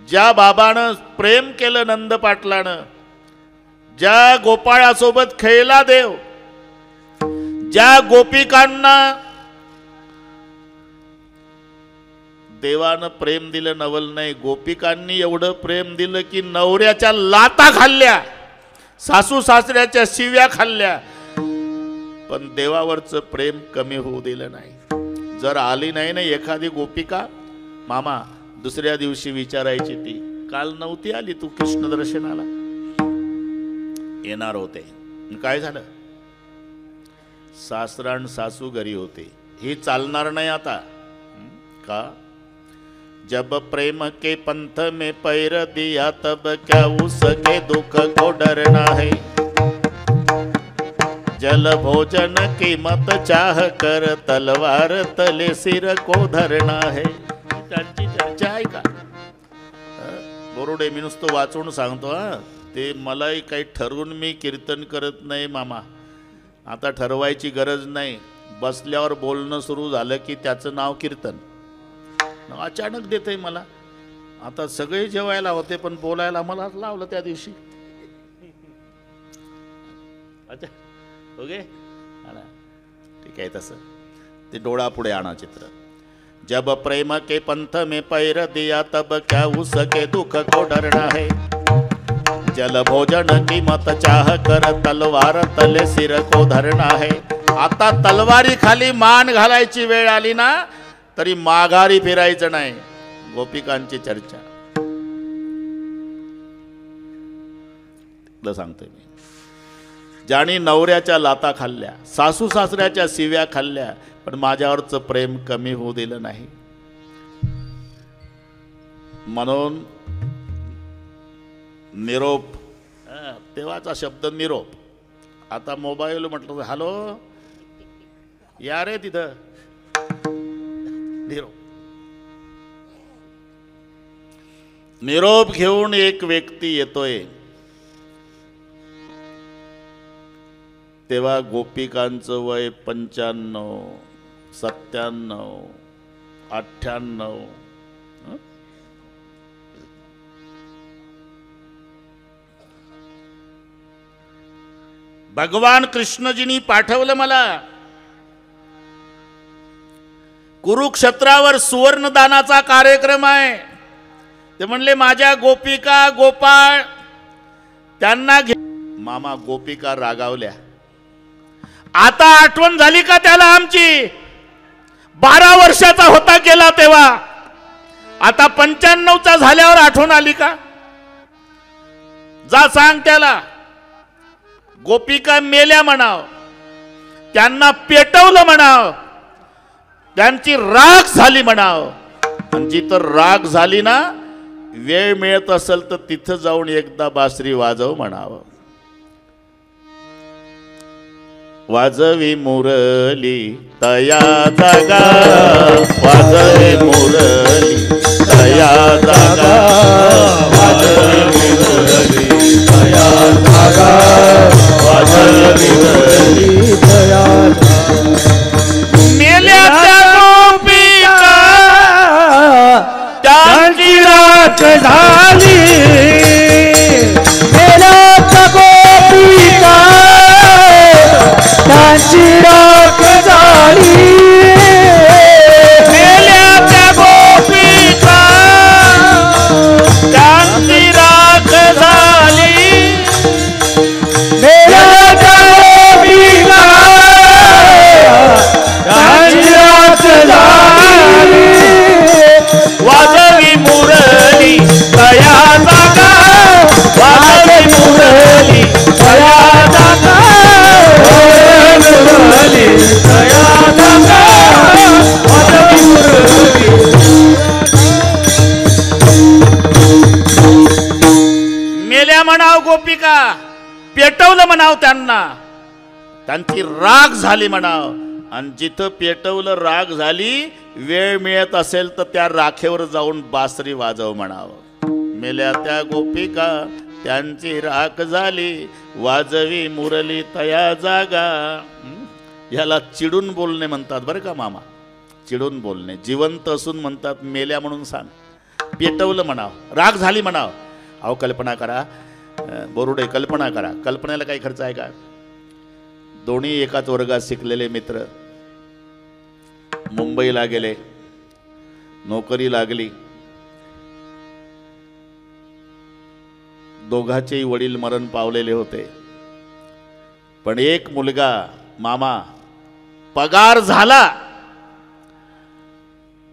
ज्या बाबानं प्रेम केलं नंद पाटलानं, ज्या गोपाळासोबत खेळला देव, ज्या गोपिकांना देवानं प्रेम दिलं नवल नाही, गोपिकांनी एवढं प्रेम दिलं की नवऱ्याच्या लाता खाल्ल्या, सासू सासऱ्याच्या शिव्या खाल्ल्या, पण देवावरचं प्रेम कमी होऊ दिलं नाही. जर आली नाही ना एखादी गोपिका मामा, दुसऱ्या दिवशी विचारायची ती, काल नव्हती आली तू कृष्ण दर्शनाला? येणार होते. काय झालं? सासरान सासू घरी होते. ही चालणार नाही आता का? जब प्रेम के पंथ में पैर दिया तब क्या उसके दुख को डरना है. जल भोजन की मत चाह कर तलवार तले सिर को धरना है. त्यांची चर्चा आहे का? बोरुडे मी नुसतं वाचून सांगतो हा. ते मलाही काही ठरवून मी कीर्तन करत नाही मामा. आता ठरवायची गरज नाही. बसल्यावर बोलणं सुरू झालं की त्याचं नाव कीर्तन. अचानक देते मला. आता सगळे जेवायला होते पण बोलायला मला लावलं त्या दिवशी. अच्छा ओके ठीक आहे. तसं ते डोळा पुढे आणा चित्र. जब प्रेम के पंथ में पैर दिया तब क्या उसके दुख को डरना है. जल भोजन की मत चाह कर तलवार तले सिर को धरना है. आता तलवारी खाली मान घालायची वेळ आली ना तरी माघारी फिरायचं नाही. गोपिकांची चर्चा सांगतोय मी. ज्याने नवऱ्याच्या लाता खाल्ल्या, सासू सासऱ्याच्या शिव्या खाल्ल्या, पण माझ्यावरचं प्रेम कमी होऊ दिलं नाही. म्हणून निरोप, तेव्हाचा शब्द निरोप. आता मोबाईल म्हटलं हॅलो या रे तिथं निरोप. निरोप घेऊन एक व्यक्ती येतोय. तेव्हा गोपिकांचं वय 95, 97, 98. भगवान कृष्णजींनी पाठवलं मला. कुरुक्षेत्रावर सुवर्णदानाचा कार्यक्रम आहे. ते म्हणले माझ्या गोपिका गोपाळ त्यांना घे. मामा गोपिका रागावल्या. आता आठवण झाली का त्याला आमची? 12 वर्षाचा होता गेला तेव्हा. आता 95चा झाल्यावर आठवण आली का? जा सांग त्याला. गोपिका मेल्या म्हणाव, त्यांना पेटवलं म्हणाव, त्यांची राख झाली म्हणाव. आणि जिथं राख झाली ना, वेळ मिळत असेल तर तिथं जाऊन एकदा बासरी वाजव म्हणावं. वाजवी मुरली तया जागा, वाजवी मुरली तया जागा, वाजवी मुरली तया जागा, वाजवी मुरली तया जागा. मेल्या त्या गोपिका त्यांची राख झाली. मेल्या त्या गोपिका त्यांची राख झाली. मेल्या त्या गोपिका त्यांची राख झाली. मेल्या त्या गोपिका त्यांची राख झाली. वाजवी मुरली तया जागा, वाजवी मुरली तया जागा, मुरली तया जागा, वाजवी मुरली. मेल्या म्हणाव गोपिका, पेटवलं म्हणाव त्यांना, त्यांची राख झाली म्हणाव. आणि जिथं पेटवलं राख झाली, वेळ मिळत असेल तर त्या राखेवर जाऊन बासरी वाजव म्हणावं. मेल्या त्या गोपिका त्यांची राख झाली, वाजवी मुरली तया जागा. ह्याला चिडून बोलणे म्हणतात बरं का मामा. चिडून बोलणे. जिवंत असून म्हणतात मेल्या म्हणून सांग. पेटवलं म्हणाव, राख झाली म्हणाव. अहो कल्पना करा बोरुडे, कल्पना करा. कल्पनेला काही खर्च आहे का? दोन्ही एकाच वर्गात शिकलेले मित्र मुंबईला गेले, नोकरी लागली. दोघांचेही वडील मरण पावलेले होते. पण एक मुलगा मामा पगार झाला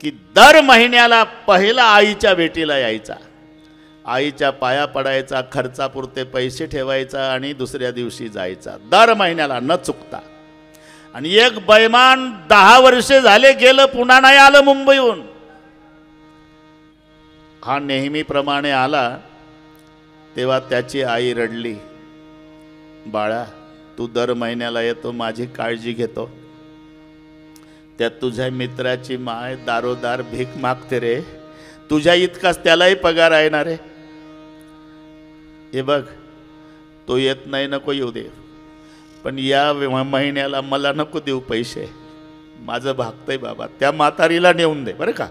की दर महिन्याला पहिला आईच्या भेटीला यायचा. आईच्या पाया पडायचा, खर्चापुरते पैसे ठेवायचा आणि दुसऱ्या दिवशी जायचा. दर महिन्याला न चुकता. आणि एक बैमान 10 वर्षे झाले गेलं, पुन्हा नाही आलं मुंबईहून. हा नेहमीप्रमाणे आला तेव्हा त्याची आई रडली. बाळा तू दर महिन्याला येतो, माझी काळजी घेतो. त्यात तुझ्या मित्राची माय दारोदार भीक मागते रे. तुझ्या इतकाच त्यालाही पगार आहे ना रे. हे बघ तो येत नाही, नको येऊ दे. पण या महिन्याला मला नको देऊ पैसे, माझं भागतंय बाबा. त्या म्हातारीला नेऊन दे बरं का.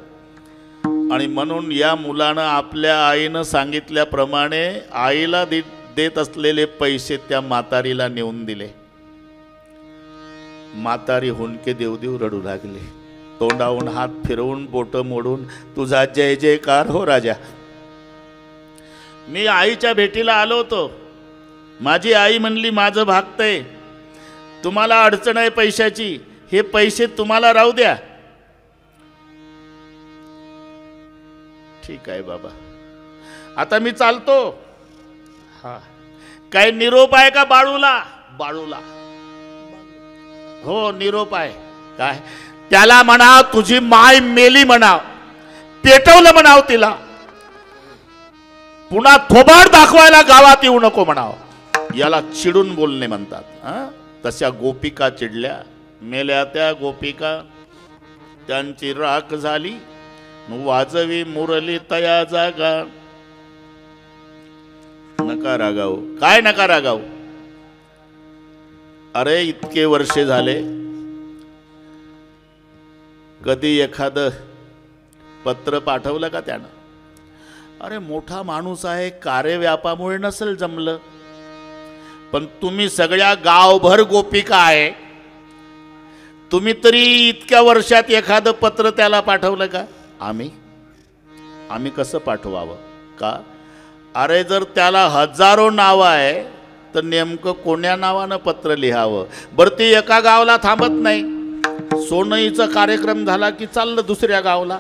आणि म्हणून या मुलानं आपल्या आईनं सांगितल्याप्रमाणे आईला देत असलेले पैसे त्या म्हातारीला नेऊन दिले. म्हातारी हुंदके देव देव रडू लागले. तोंडावून हात फिरवून बोट मोडून तुझा जय जयकार हो राजा. मी आईच्या भेटीला आलो होतो. माझी आई म्हणली माझं भागतंय, तुम्हाला अडचण आहे पैशाची, हे पैसे तुम्हाला राहू द्या. ठीक आहे बाबा, आता मी चालतो. हा काय निरोप आहे का बाळूला? बाळूला हो निरोप आहे. काय त्याला म्हणाव तुझी माय मेली म्हणाव, पेटवलं म्हणाव तिला. पुन्हा थोबाड दाखवायला गावात येऊ नको म्हणाव. याला चिडून बोलणे म्हणतात. तशा गोपिका चिडल्या. मेल्या त्या गोपिका त्यांची राख झाली. वाजवी मुरली तया जागा, नका रागावू. काय नका रागावू? अरे इतके वर्षे झाले, कधी एखादं पत्र पाठवलं का त्यानं? अरे मोठा माणूस आहे, कार्यव्यापामुळे नसेल जमलं, पण तुम्ही सगळ्या गावभर गोपिका आहे, तुम्ही तरी इतक्या वर्षात एखादं पत्र त्याला पाठवलं का? आम्ही कसं पाठवावं का? अरे जर त्याला हजारो नावं आहे तर नेमकं कोण्या नावानं पत्र लिहावं? बरं ती एका गावाला थांबत नाही, सोनईचा कार्यक्रम झाला की चाललं दुसऱ्या गावाला,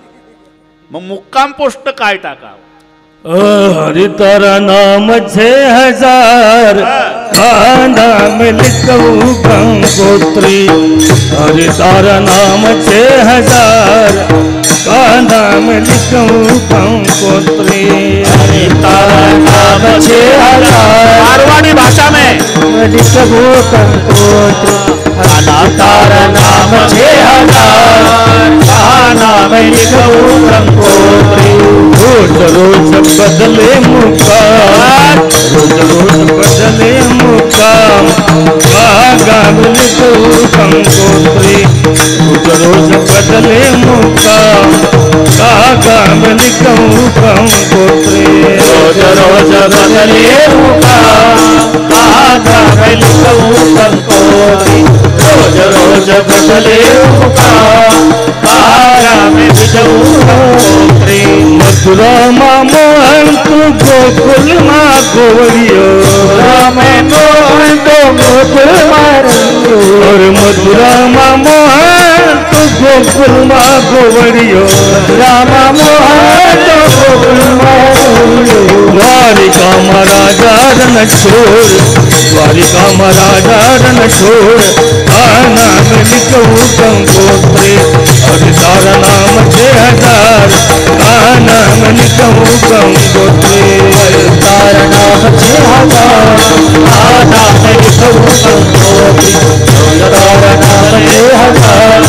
मग मुक्काम पोस्ट काय टाकावं? हरि तारा नाम 6000 का नाम लिखूं गंगोत्री. हरि तारा नाम 6000 का नाम लिखूं गंगोत्री. हरि तारा नाम 6000 मारवाड़ी भाषा में लिखूं गंगोत्री. हरि तारा नाम 6000 का नाम लिखूं गंगोत्री. रोज रोज बदले मुकाम, रोज रोज बदले मुकाम, गाम लिखूं गंगोत्री. रोज रोज बदले मुकाम, गाम लिखूं गंगोत्री. रोज रोज बदले मुकाम, गाम लिखूं गंगोत्री. रोज रोज बदले मुकाम, गाम लिखूं गंगोत्री. मथुरा मोहन तू गोकुल मा गोवरियो, राम मोहन तो गोकुल मारियो. और मथुरा मोहन तू गोकुल मा गोवरियो, राम मोहन तो गोकुल मारियो. द्वारिका महाराजा रण छोड़, द्वारिका महाराजा रण छोड़, नाम लिखूं गंगोत्री. हरि तारा नाम 6000 का नाम लिखूं गंगोत्री. हरि तारा नाम 6000 का नाम लिखूं गंगोत्री. हरि तारा नाम 6000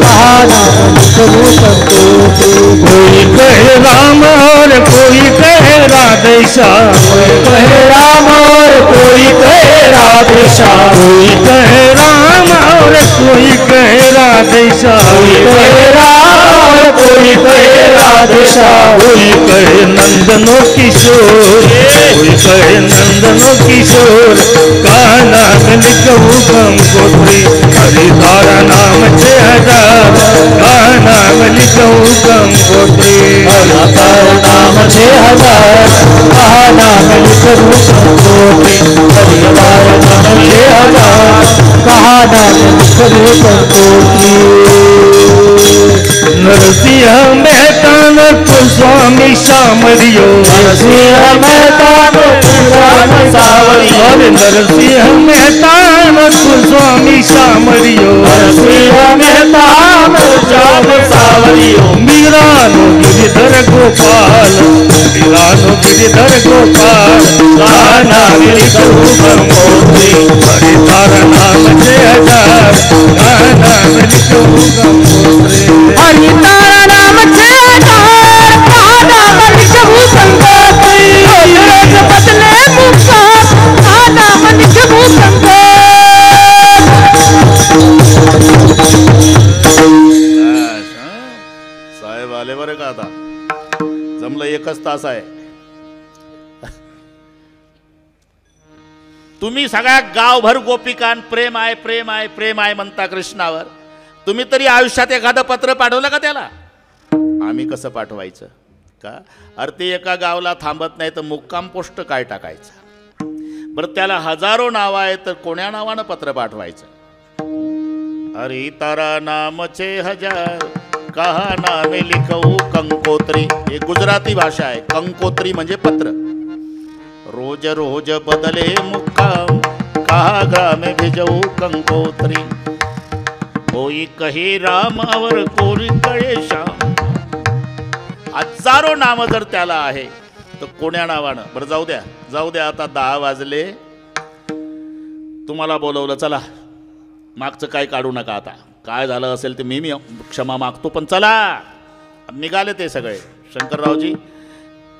का नाम लिखूं गंगोत्री. कोई कहे राम और कोई कहे राधेश्याम, कोई कहे राम और कोई कहे राधेश्याम, कोई कहे राम और कोई कहे राधेश्याम, कोई कहे राम और कोई कहे राधेश्याम. कोई कहे नंदनो किशोर, कोई कहे नंदनो किशोर, का नाम लिखूं गंगोत्री. हरि तारा नाम 6000 का नाम लिखूं गंगोत्री. हरि तारा नाम 6000 का नाम लिखूं गंगोत्री. हरि तारा नाम 6000 का नाम लिखूं गंगोत्री. नरसिंह मेहता स्वामी सामरियो, नरसिंह मेहता सावरियो. नरसिंह मेहता स्वामी सामरियो, नरसिंह मेहता सावरियो. मीरानो गिरिधर गोपाल, मीरानो गिरिधर गोपाल, का नाम लिखूं गंगोत्री. हरि तारा नाम 6000 का नाम लिखूं गंगोत्री. हरि तारा नाम 6000 का नाम लिखूं गंगोत्री. रोज बदले मुकाम, का नाम लिखूं गंगोत्री. साहेब आले बरं का? आता जमलं, एकच तास आहे. तुम्ही सगळ्या गावभर गोपिकांत प्रेम आहे प्रेम आहे प्रेम आहे म्हणता कृष्णावर, तुम्ही तरी आयुष्यात एखादं पत्र पाठवलं का त्याला? आम्ही कसं पाठवायचं का? अरे ते एका गावाला थांबत नाही तर मुक्काम पोस्ट काय टाकायचं? बरं त्याला हजारो नावं आहेत तर कोण्या नावानं पत्र पाठवायचं? हरि तारा नाम 6000 कहा नाम लिखूं कंकोत्री. हे गुजराती भाषा आहे. कंकोत्री म्हणजे पत्र. रोज रोज बदले मुक्काम, कहा ग्राम भिजवू कंकोत्री. कोई कहे राम और कोई कहे श्याम. हजारो नाव जर त्याला आहे तर कोण्या नावानं? बरं जाऊ द्या आता 10 वाजले, तुम्हाला बोलवलं, चला मागचं काय काढू नका. आता काय झालं असेल ते मी क्षमा मागतो, पण चला निघाले ते सगळे शंकररावजी.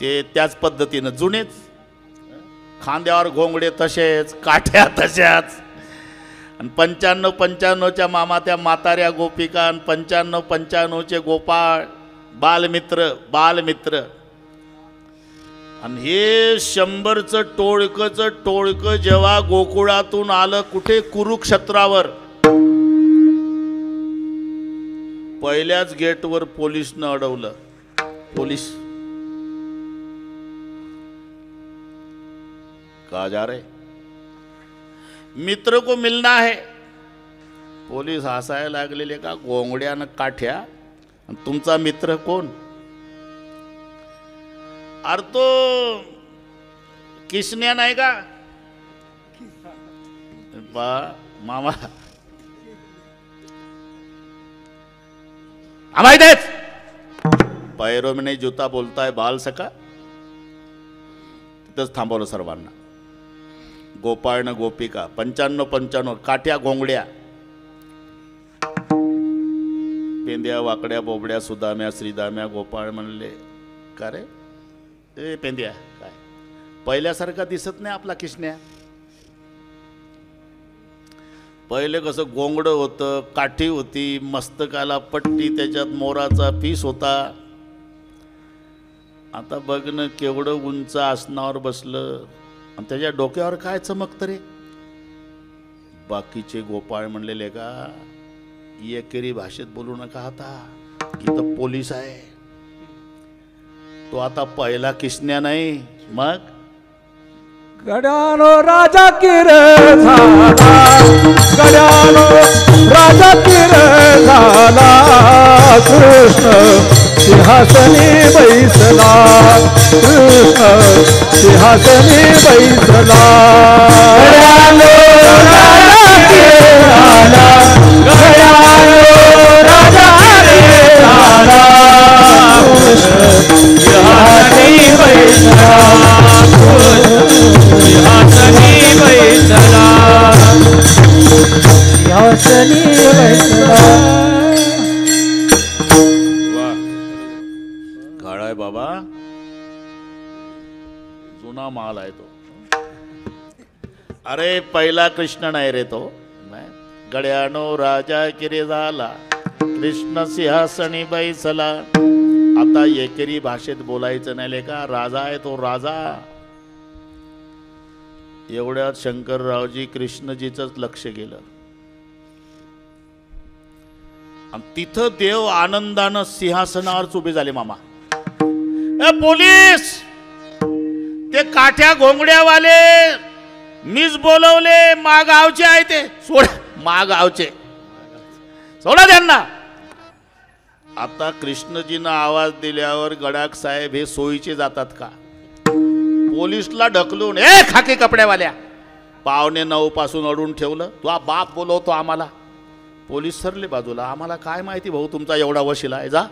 ते त्याच पद्धतीनं जुनेच खांद्यावर घोंगडे तसेच, काठ्या तशाच. आणि 95-95च्या मामा त्या म्हाताऱ्या गोपिका, आणि 95-95चे गोपाळ बालमित्र. आणि हे 100चं टोळकं जेव्हा गोकुळातून आलं कुठे, कुरुक्षेत्रावर, पहिल्याच गेटवर पोलिसनं अडवलं. पोलीस, कहा जा रहे, मित्र को मिलना है. पोलीस हसायला लागलेले का, घोंगड्यानं काठ्या, तुमचा मित्र कोण? अरे तो किसन्या नाही का? बा मामा हमारी देश पैरों में नहीं जूता बोलता है बाल सका. तिथंच थांबवलं सर्वांना. गोपाळनं गोपिका 95-95 काठ्या घोंगड्या, पेंद्या वाकड्या बोबड्या, सुदाम्या श्रीदाम्या. गोपाळ म्हणले, का रे ए पेंद्या, काय पहिल्यासारखा दिसत नाही आपला किसन्या. पहिले कसं गोंगड होतं, काठी होती, मस्तकाला पट्टी, त्याच्यात मोराचा पीस होता. आता बघ न केवढं उंच आसनावर बसलं, आणि त्याच्या डोक्यावर काय चमकतं रे. बाकीचे गोपाळ म्हणलेले का, एकेरी भाषेत बोलू नका, आता इथं पोलीस आहे. तो आता पहिला किसन्या नाही, मग गड्यानो राजा किर झाला, गड्यानो राजा किर झाला, कृष्ण सिंहासनी बैसला, कृष्ण सिंहासनी बैसला. गड्यानो राजा किर झाला, गड्यानो राजा किर झाला, कृष्ण सिंहासनी बैसला, सिंहासनी बैसला, सिंहासनी बैसला. काळा आहे बाबा, जुना माल आहे तो. अरे पहिला कृष्ण नाही रे तो. गड्यानो राजा किरे झाला, कृष्ण सिंहासनी बैसला. आता एकेरी भाषेत बोलायचं नाही लेका, राजा आहे तो राजा. एवढ्यात शंकररावजी कृष्णजीचंच लक्ष गेलं, आणि तिथं देव आनंदानं सिंहासनावर उभे झाले. मामा ए पोलीस, ते काठ्या घोंगड्यावाले मीच बोलवले, मागावचे आहे ते. सोड, मागावचे सोडा त्यांना. आता कृष्णजीनं आवाज दिल्यावर गडाख साहेब हे सोयीचे जातात का? पोलीसला ढकलून, ए खाकी कपड्यावाल्या, 9:15 पासून अडून ठेवलं. तो बाप बोलवतो आम्हाला. पोलीस सरले बाजूला, आम्हाला काय माहिती भाऊ तुमचा एवढा वशिला आहे, जा.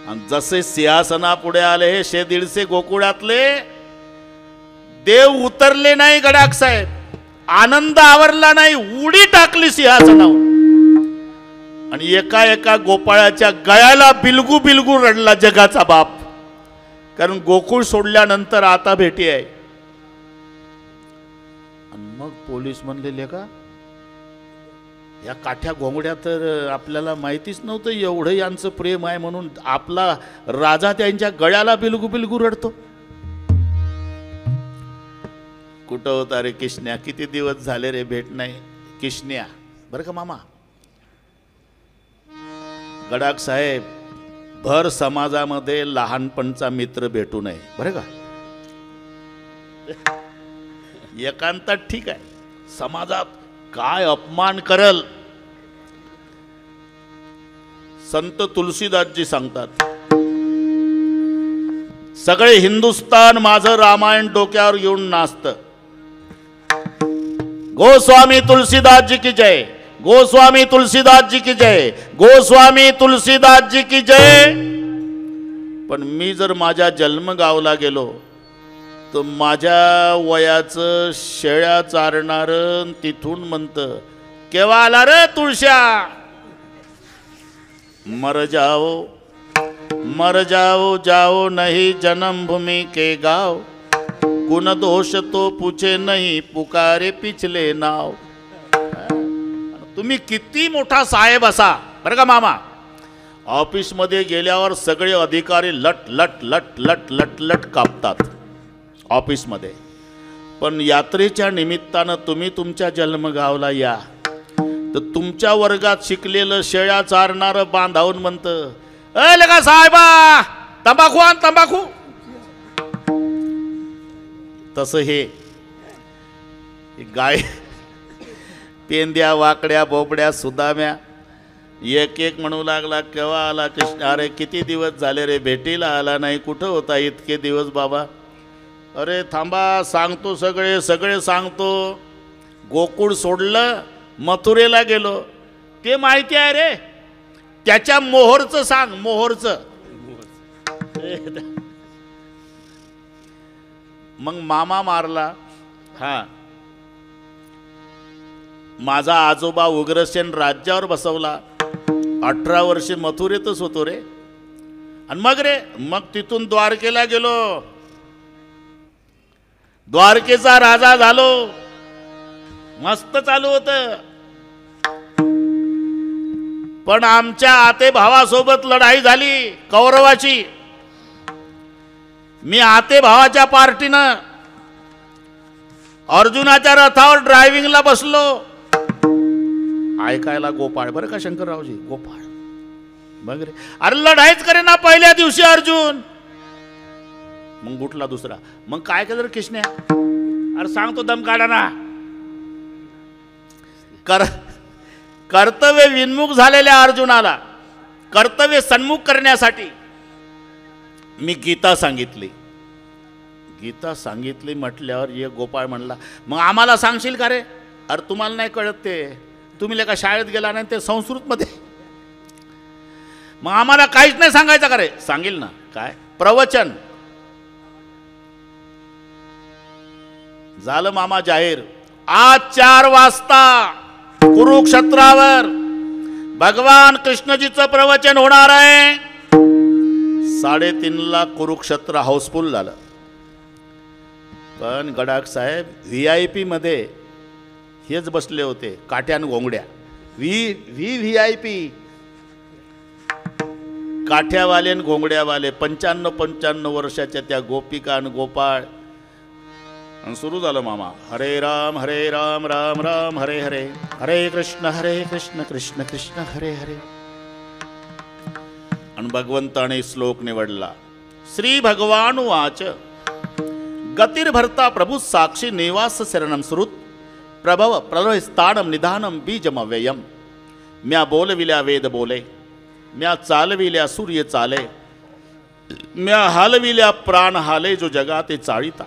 आणि जसे सिंहासना पुढे आले हे 100-150 गोकुळातले देव उतरले नाही. गडाख साहेब आनंद आवरला नाही, उडी टाकली सिंहासनावर. आणि एका गोपाळाच्या गळ्याला बिलगू बिलगू रडला जगाचा बाप. कारण गोकुळ सोडल्यानंतर आता भेटी आहे. आणि मग पोलीस म्हणलेले का, या काठ्या घोंगड्या तर आपल्याला माहितीच नव्हतं एवढं यांचं प्रेम आहे म्हणून. आपला राजा त्यांच्या गळ्याला बिलगू बिलगू रडतो. कुठं होता रे किसन्या? किती दिवस झाले रे भेट नाही किसन्या. बरं का मामा, गडाख साहेब भर समाजामध्ये लहानपणचा मित्र भेटू नये बरं का. एकांतात ठीक आहे, समाजात काय अपमान करल. संत तुलसीदासजी सांगतात, सगळे हिंदुस्तान माझं रामायण डोक्यावर घेऊन नाचतं. गोस्वामी तुलसीदास जी की जय, गोस्वामी तुलसीदास जी की जय, गोस्वामी तुलसीदास जी की जय. पण मी जर माझ्या जन्मगावला गेलो तर माझ्या वयाचं शेळ्या चारणारं तिथून म्हणतं, केव्हा आला रे तुळश्या? मर जाओ जाओ नहीं जन्मभूमि के गाव. गुण दोष तो पूछे नहीं, पुकारे पिछले नाव. तुम्ही किती मोठा साहेब असा बरं का मामा, ऑफिस मध्ये गेल्यावर सगळे अधिकारी लट लट लट लट लट लट कापतात ऑफिस मध्ये, पण यात्रेच्या निमित्तानं तुम्ही तुमच्या जन्मगावला या तर तुमच्या वर्गात शिकलेलं शेळ्या चारणारं बांधावून म्हणतं, अ लगा साहेबा तंबाखू आण तंबाखू. तसं हे गाय पेंद्या वाकड्या बोबड्या सुदाम्या एक एक म्हणू लागला, केव्हा आला कृष्ण, अरे किती दिवस झाले रे, भेटीला आला नाही, कुठं होता इतके दिवस बाबा. अरे थांबा सांगतो, सगळे सगळे सांगतो. गोकुळ सोडलं, मथुरेला गेलो, ते माहिती आहे रे, त्याच्या मोहरचं सांग, मोहरचं. मग मामा मारला. हा, माझा आजोबा उग्रसेन राज्यावर बसवला, 18 वर्षे मथुरेतच होतो रे. आणि मग रे, मग तिथून द्वारकेला गेलो, द्वारकेचा राजा झालो, मस्त चालू होत. पण आमच्या आते भावासोबत लढाई झाली कौरवाची. मी आते भावाच्या पार्टीनं अर्जुनाच्या रथावर ड्रायव्हिंगला बसलो. ऐकायला गोपाळ बरं का शंकररावजी, गोपाळ. बघ रे, अरे लढाईच करे ना पहिल्या दिवशी अर्जुन. मग उठला दुसरा, मग काय केलं कृष्ण, अरे सांगतो दम काढा ना. कर्तव्य विन्मुख झालेल्या अर्जुनाला कर्तव्य सन्मुख करण्यासाठी मी गीता सांगितली. गीता सांगितली म्हटल्यावर ये गोपाळ म्हणला, मग आम्हाला सांगशील का रे. अरे तुम्हाला नाही कळत ते, तुम्ही लेका शाळेत गेला नाही ते संस्कृत मध्ये, मग आम्हाला काहीच नाही सांगायचं का रे. सांगेल ना, काय प्रवचन झालं मामा जाहीर. आज 4 वाजता कुरुक्षेत्रावर भगवान कृष्णजीचं प्रवचन होणार आहे. 3:30ला कुरुक्षेत्र हाऊसफुल झालं. पण गडाख साहेब VIP मध्ये हेच बसले होते, काठ्यान घोंगड्या. VIP काठ्यावाले आणि घोंगड्यावाले 95 वर्षाच्या त्या गोपिका आणि गोपाळ. आणि सुरू झालं मामा, हरे राम राम राम हरे हरे, हरे कृष्ण कृष्ण कृष्ण हरे हरे. आणि भगवंताने श्लोक निवडला. श्री भगवान वाच, गतिर्भर्ता प्रभु साक्षी निवास शरणम श्रुत, प्रभव प्रलय स्थानम निधानम बीजम अव्ययम. म्या बोलविल्या वेद बोले, म्या चालविल्या सूर्य चाले, म्या हालविल्या प्राण हाले, जो जगाते चाळीता.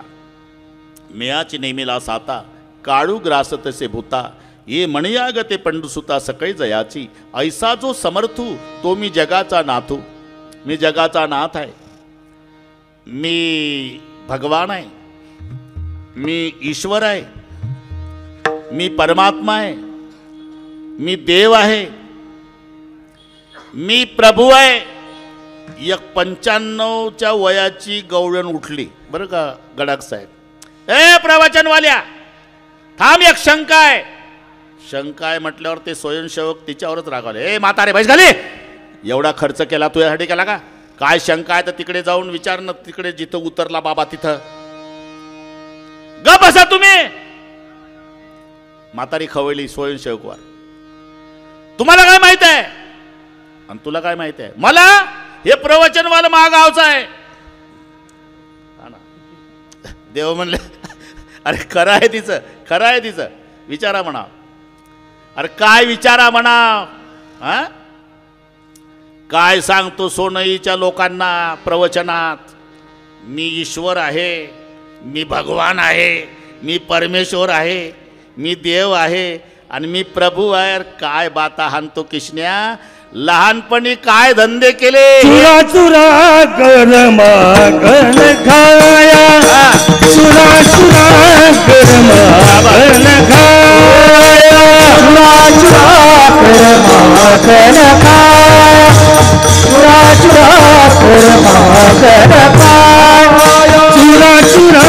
म्याची नेमिला साता, काळू ग्रास तसे भूता, ये मणियागते पंडुसुता सकळी जयाची. ऐसा जो समर्थू तो मी जगाचा नाथू. मी जगाचा नाथ आहे, मी भगवान आहे, मी ईश्वर आहे, मी परमात्मा आहे, मी देव आहे, मी प्रभू आहे. 95च्या वयाची गवळण उठली बरं का गडाख साहेब. ए प्रवचनवाल्या थांब, एक शंका आहे. शंका आहे म्हटल्यावर ते स्वयंसेवक तिच्यावरच रागावले. ए म्हातारे बैस घाले, एवढा खर्च केला तू यासाठी केला का, काय शंका आहे तर तिकडे जाऊन विचार ना, तिकडे जिथं उतरला बाबा तिथं. गप बसा तुम्ही. म्हातारी खवळली स्वयंसेवकवर. तुम्हाला काय माहित आहे आणि तुला काय माहित आहे. मला हे प्रवचनवाला महागावचं आहे. देव म्हणले, अरे खरं आहे तिचं, खरं आहे तिचं, विचारा म्हणा. अरे काय विचारा म्हणा. हा, काय सांगतो सोनईच्या लोकांना प्रवचनात. मी ईश्वर आहे, मी भगवान आहे, मी परमेश्वर आहे, मी देव आहे आणि मी प्रभू आहे. अरे काय बाता हाणतो किशन्या. लहानपणी काय धंदे केले. चुरा चुरा गरमा गण खाया, चुरा चुरा गरमा गण खाया, चुरा चुरा गरमा गण खाया, चुरा चुरा गरमा गण खाया, चुरा चुरा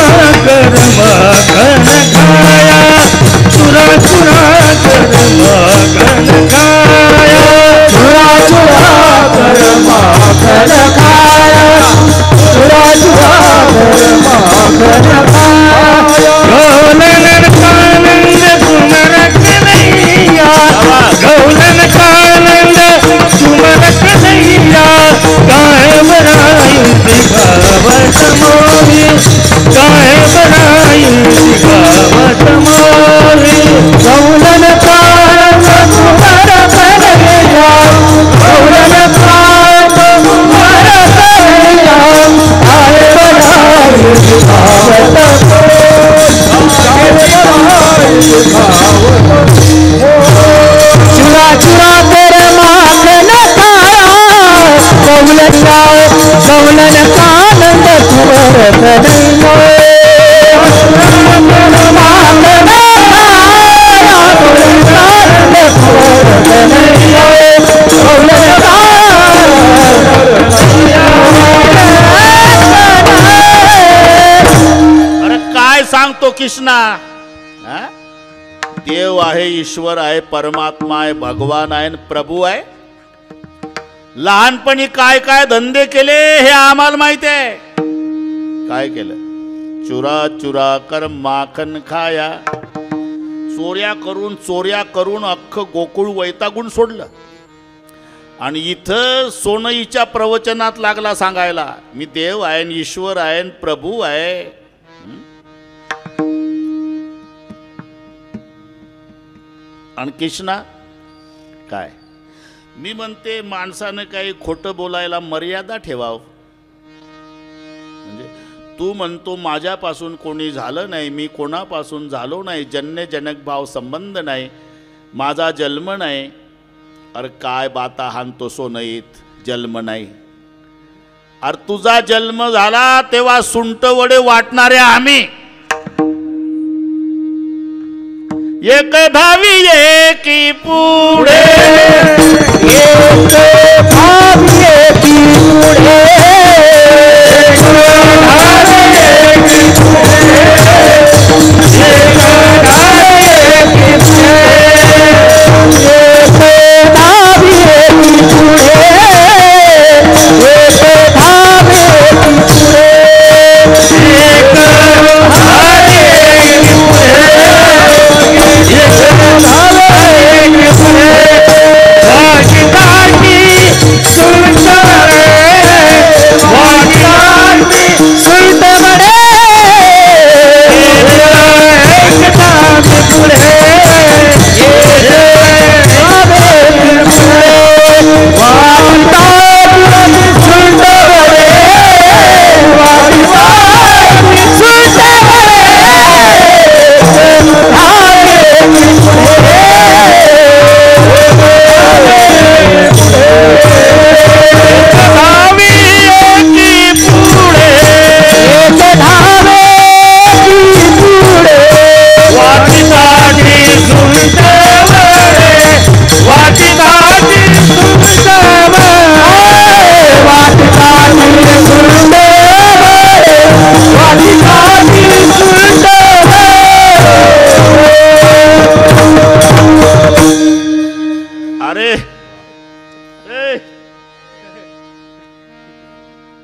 चुरा चुरा कर माखन खाया गवलन गवलन कानंद कुंवर कन्हैया माखन खाया गवलन कानंद कुंवर कन्हैया गवलन अरे काय सांगतो कृष्णा हा? देव आहे, ईश्वर आहे, परमात्मा आहे, भगवान आहे, प्रभू आहे. लहानपणी काय काय धंदे केले हे आम्हाला माहिती आहे. काय केलं? चुरा चुरा कर माखन खाया, चोऱ्या करून अख्खं गोकुळ वैतागून सोडलं. आणि इथं सोनईच्या प्रवचनात लागला सांगायला मी देव आहे, ईश्वर आहे, प्रभू आहे. आणि कृष्णा काय मी म्हणते, माणसानं काही खोटं बोलायला मर्यादा ठेवाव. म्हणजे तू म्हणतो माझ्यापासून कोणी झालं नाही, मी कोणापासून झालो नाही, जन्य जनक भाव संबंध नाही, माझा जन्म नाही. अरे काय बाता हाणतो सोनईत, जन्म नाही. अरे तुझा जन्म झाला तेव्हा सुंट वडे वाटणारे आम्ही. एक धावी एकी पुढे, एक भावी एकी पुढे,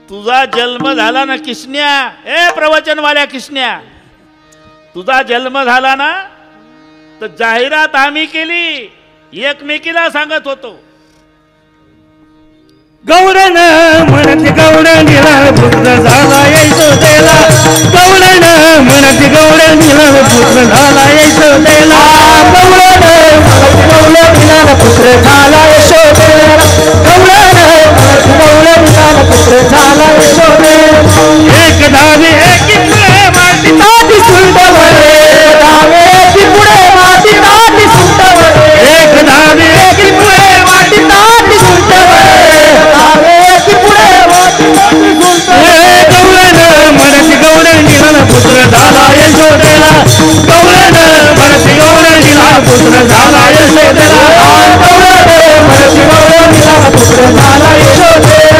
तुझा जन्म झाला ना किसन्या, ए प्रवचनवाल्या किसन्या, तुझा जन्म झाला ना तर जाहिरात आम्ही केली, एकमेकीला सांगत होतो. गौडन म्हणत गौडणीला पुत्र झाला यशोदेला, गौडन म्हणत गौडणीला पुत्र झाला यशोदेला, गौडन म्हणत गौडणीला पुत्र झाला यशोदेला, गौडन म्हणत गौडणीला पुत्र झाला यशोदेला. एक धावे एकी पुढे माती ताती सुंदवरे, धावे एकी पुढे माती ताती सुंदवरे, एक धावे एकी पुढे माती ताती सुंदवरे, गौडन म्हणत गौडणीला पुत्र झाला यशोदेला, गौडन म्हणत गौडणीला पुत्र झाला यशोदेला, गौडन म्हणत गौडणीला पुत्र झाला यशोदेला,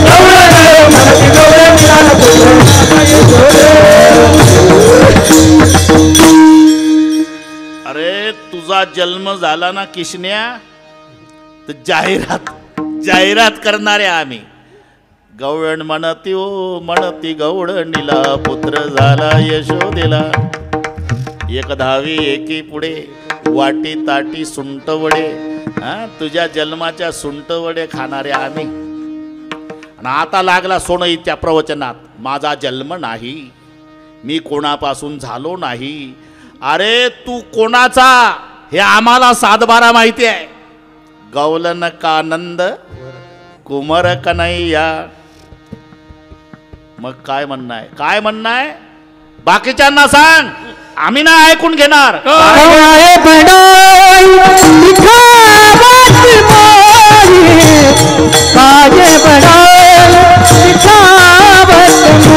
गौडन म्हणत गौडणीला पुत्र झाला यशोदेला. अरे तुझा जन्म झाला ना किसन्या तर जाहिरात करणारे आम्ही. गौडण म्हणती ओ म्हणती गौडणीला पुत्र झाला यशोदेला, एक धावी एकी पुढे वाटी ताटी सुंट वडे. तुझ्या जन्माच्या सुंट वडे खाणारे आम्ही. आणि आता लागला सोनईच्या प्रवचनात, माझा जन्म नाही, मी कोणापासून झालो नाही. अरे तू कोणाचा हे आम्हाला सातबारा माहिती आहे. गौलन कानंद कुमार कन्हैया, मग काय म्हणणं आहे, काय म्हणणं आहे? बाकीच्यांना सांग, आम्ही ना ऐकून घेणार. काय बडाई दिखावत मोरी, काय बडाई दिखावत मोरी,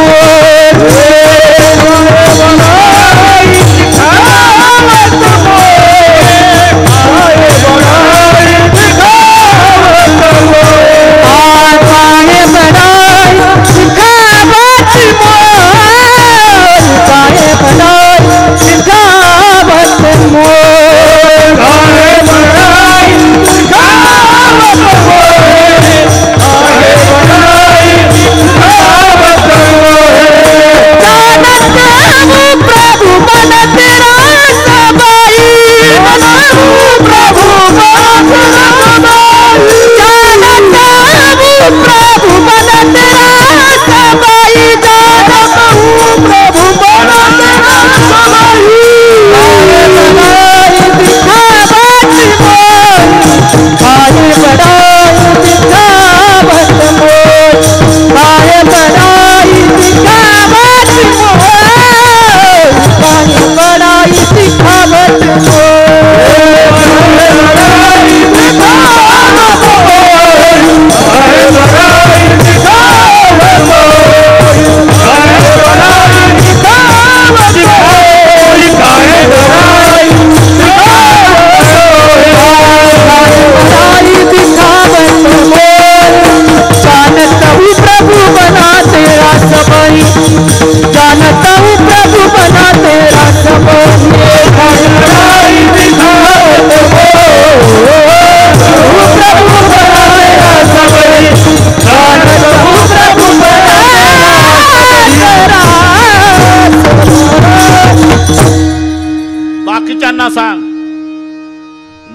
बाकीच्यांना सांग,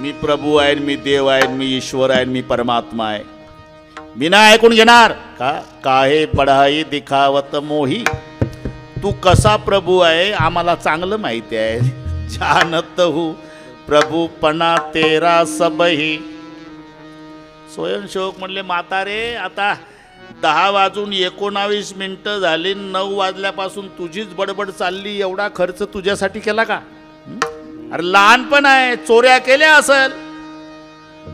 मी प्रभू आहे, मी देव आहे, मी ईश्वर आहे, मी परमात्मा आहे. मी ना ऐकून घेणार का? काहे पढाई दिखावत मोही. तू कसा प्रभू आहे आम्हाला चांगलं माहिती आहे. जानत हूँ प्रभूपणा तेरा सबही. स्वयंसेवक म्हणले, म्हातारे आता 10:19 झाली, 9 वाजल्यापासून तुझीच बडबड चालली, एवढा खर्च तुझ्यासाठी केला का? अरे लहानपण आहे, चोऱ्या केल्या असेल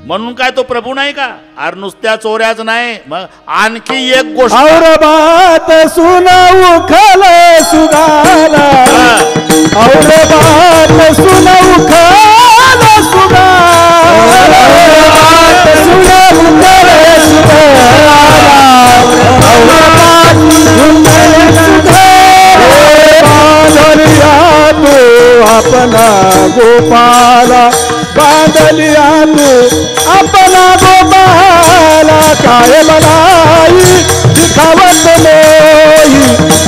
म्हणून काय तो प्रभू नाही का? अरे नुसत्या चोऱ्याच नाही, मग आणखी एक गोष्ट. और बात सुनाऊ खल सुगाला, और बात सुनाऊ खल सुगाला, सुनाऊ खल सुगाला, और बात सुनाऊ सुगाला, तू अपना गोपाला, बांधलिया तू अपना गोपाला, काय बनाई दिखावत मोही,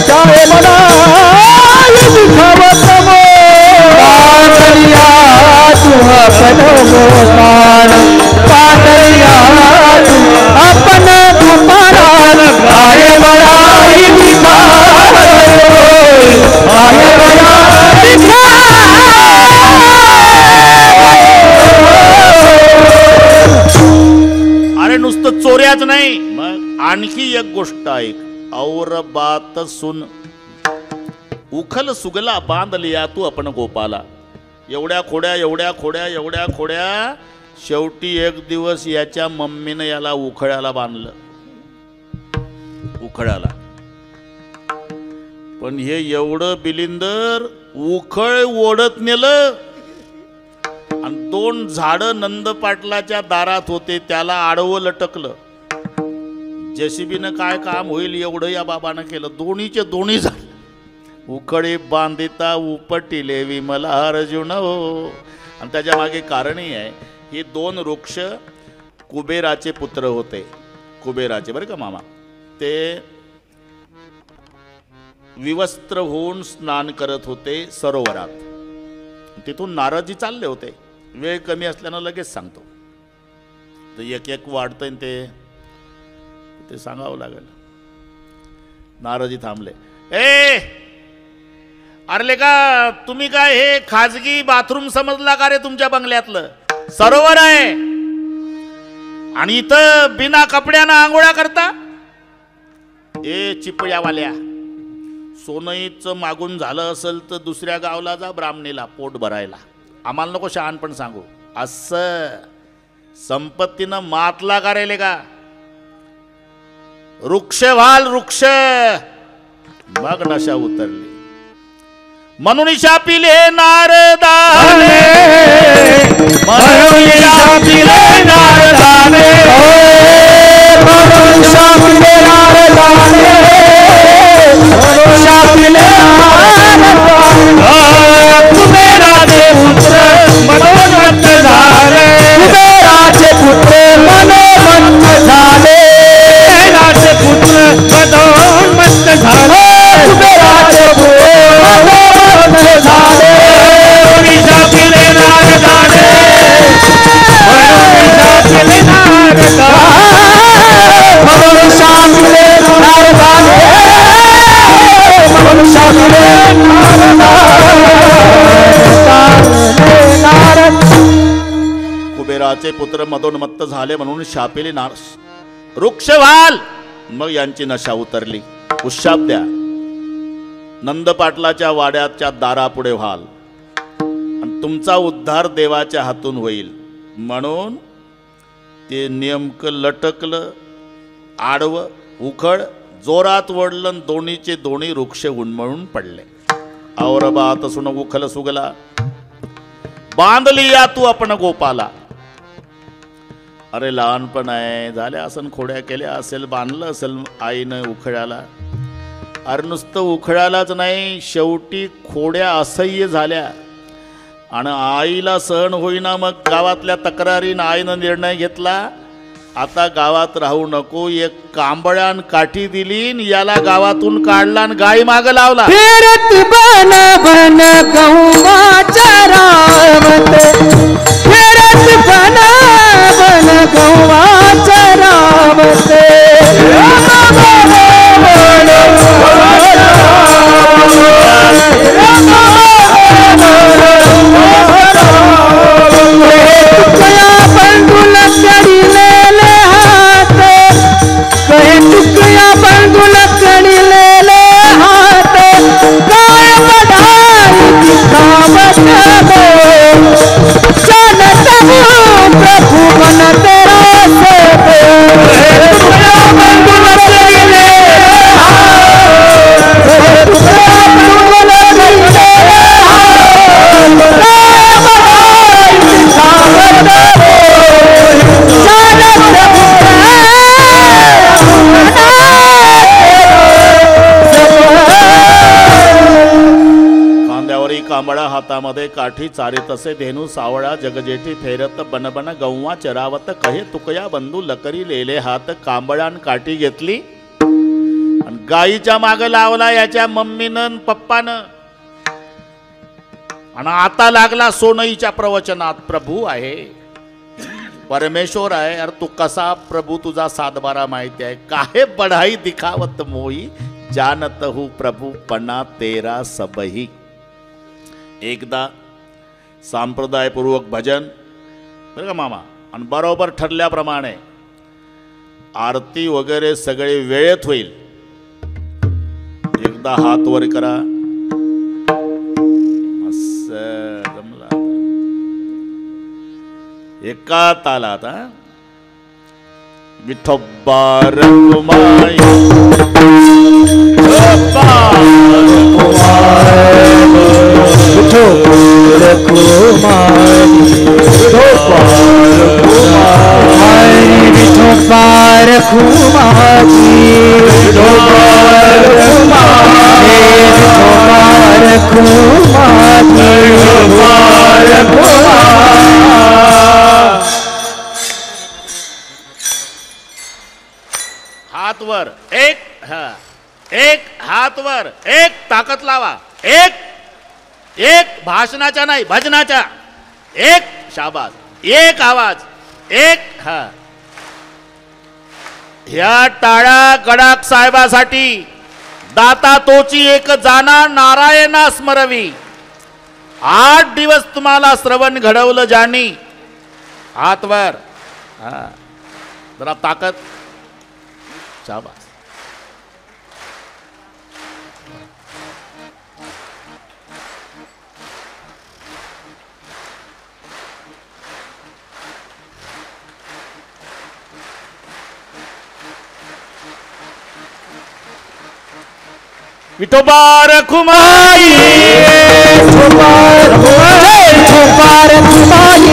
काय बनाई दिखावत मोही, बांधलिया तू अपना गोपाला, बांधलिया तू अपना गोपाला, काय बनाई दिखावत मोही, काय बनाई अरे नुसतं चोऱ्याच नाही, मग आणखी एक गोष्ट ऐक. और बात सुन उखल सुगला बांध लिया तू आपण गोपाला. एवढ्या खोड्या एवढ्या खोड्या एवढ्या खोड्या, शेवटी एक दिवस याच्या मम्मीनं याला उखळ्याला बांधलं. उखळ्याला पण हे एवढं बिलिंदर उखळ ओढत नेलं आणि 2 झाडं नंद पाटलाच्या दारात होते, त्याला आडवं लटकलं. जेसीबीनं काय काम होईल एवढं या बाबानं केलं. दोन्हीचे दोन्ही झाड उखळे बांधिता उपटिले विमला अर्जुन हो. आणि त्याच्या मागे कारणही आहे, हे 2 वृक्ष कुबेराचे पुत्र होते. कुबेराचे बरं का मामा. ते विवस्त्र होऊन स्नान करत होते सरोवरात. तिथून नारदजी चालले होते. वेळ कमी असल्यानं लगेच सांगतो, तर एक एक वाढतंय ते सांगावं लागेल. नारदजी थांबले. अरे का तुम्ही काय हे खाजगी बाथरूम समजला का रे? तुमच्या बंगल्यातलं सरोवर आहे आणि इथं बिना कपड्यानं आंघोळ्या करता. ए चिपळ्यावाल्या, सोनईचं मागून झालं असेल तर दुसऱ्या गावला जा ब्राह्मणीला पोट भरायला, आम्हाला नको शहाणपण सांगू. असं संपत्तीनं मातला करायले का? वृक्ष व्हाल वृक्ष, मग नशा उतरली. म्हणून शापिले नारदाने, म्हणून शापिले नारदाने, म्हणून शापिले नारदाने, म्हणून शापिले कुबेराचे पुत्र मनोमंत झाले, कुबेराचे पुत्र मनोमंत झाले, कुबेराचे पुत्र मनोमंत झाले, कुबेराचे पुत्र मनोमंत झाले. शापिले नारदाने, शापिले नारदाने, म्हणून शापिले नारदाने, म्हणून शापिले नारद. कुबेराचे पुत्र मदोन्मत्त झाले म्हणून शापिले नारस वृक्ष व्हाल. मग यांची नशा उतरली. उशाप द्या. नंद पाटलाच्या वाड्याच्या दारापुढे व्हाल आणि तुमचा उद्धार देवाच्या हातून होईल. म्हणून ते नेमकं लटकलं, आडवं उखळ जोरात वडलं, दोन्हीचे दोन्ही वृक्ष उन्मळून पडले. औरबात सुन उखल सुगला, बांधली या तू आपण गोपाला. अरे लहानपण आहे, झाल्या असन खोड्या केल्या असेल, बांधलं असेल आईनं उखळ्याला. अरे नुसतं उखळ्यालाच नाही, शेवटी खोड्या असह्य झाल्या आणि आईला सहन होईना. मग गावातल्या तक्रारीनं आईनं निर्णय घेतला, आता गावात राहू नको, एक कांबळ्यान काठी दिली न याला गावातून काढला आणि गाई माग लावला. फिरत बन बन गौवाच्या रावते, फिरत बन बन गौवाच्या रावते, तुकया बंडुल कडिलेले हात, कहे तुकया बंडुल कडिलेले हात, काय बढाई दिखावत हो, चलत हूँ प्रभु मन तेरा से दे. तुकया बंडुल कडिलेले हाथ, तुकया बंडुल कडिलेले हाथ, काय बढाई दिखावत हो, चलत खांद्यावरी कांबळा, हातामध्ये काठी, चारीत असे धेनू सावळा, जगजेठी फेरत बनबन गौवा चरावत, कहे तुकया बंधू लकरी लेले हात. कांबळान काठी घेतली आणि गाईच्या माग लावला याच्या मम्मीनं पप्पानं. आणि आता लागला सोनईच्या प्रवचनात, प्रभू आहे, परमेश्वर आहे. अरे तू कसा प्रभू, तुझा सातबारा माहिती आहे. काहे बढाई दिखावत मोही, जानत हूँ प्रभू पना तेरा सबही. एकदा संप्रदायपूर्वक भजन बरं का मामा, आणि बरोबर ठरल्याप्रमाणे आरती वगैरे सगळे वेळेत होईल. एकदा हात वर करा, असं जमला एका तालात. विठोबा रघुमाई, हात वर, एक एक हात वर, एक ताकद लावा, एक एक भाषणाच्या नाही भजनाच्या, एक शाबास, एक आवाज, एक ह्या टाळ्या गडाख साहेबासाठी. दाता तोची एक जाना नारायणा स्मरवी. 8 दिवस तुम्हाला श्रवण घडवलं जानी. हात वर, जरा ताकद, शाबास. विठोबार खुमाई ठोकार घुमाई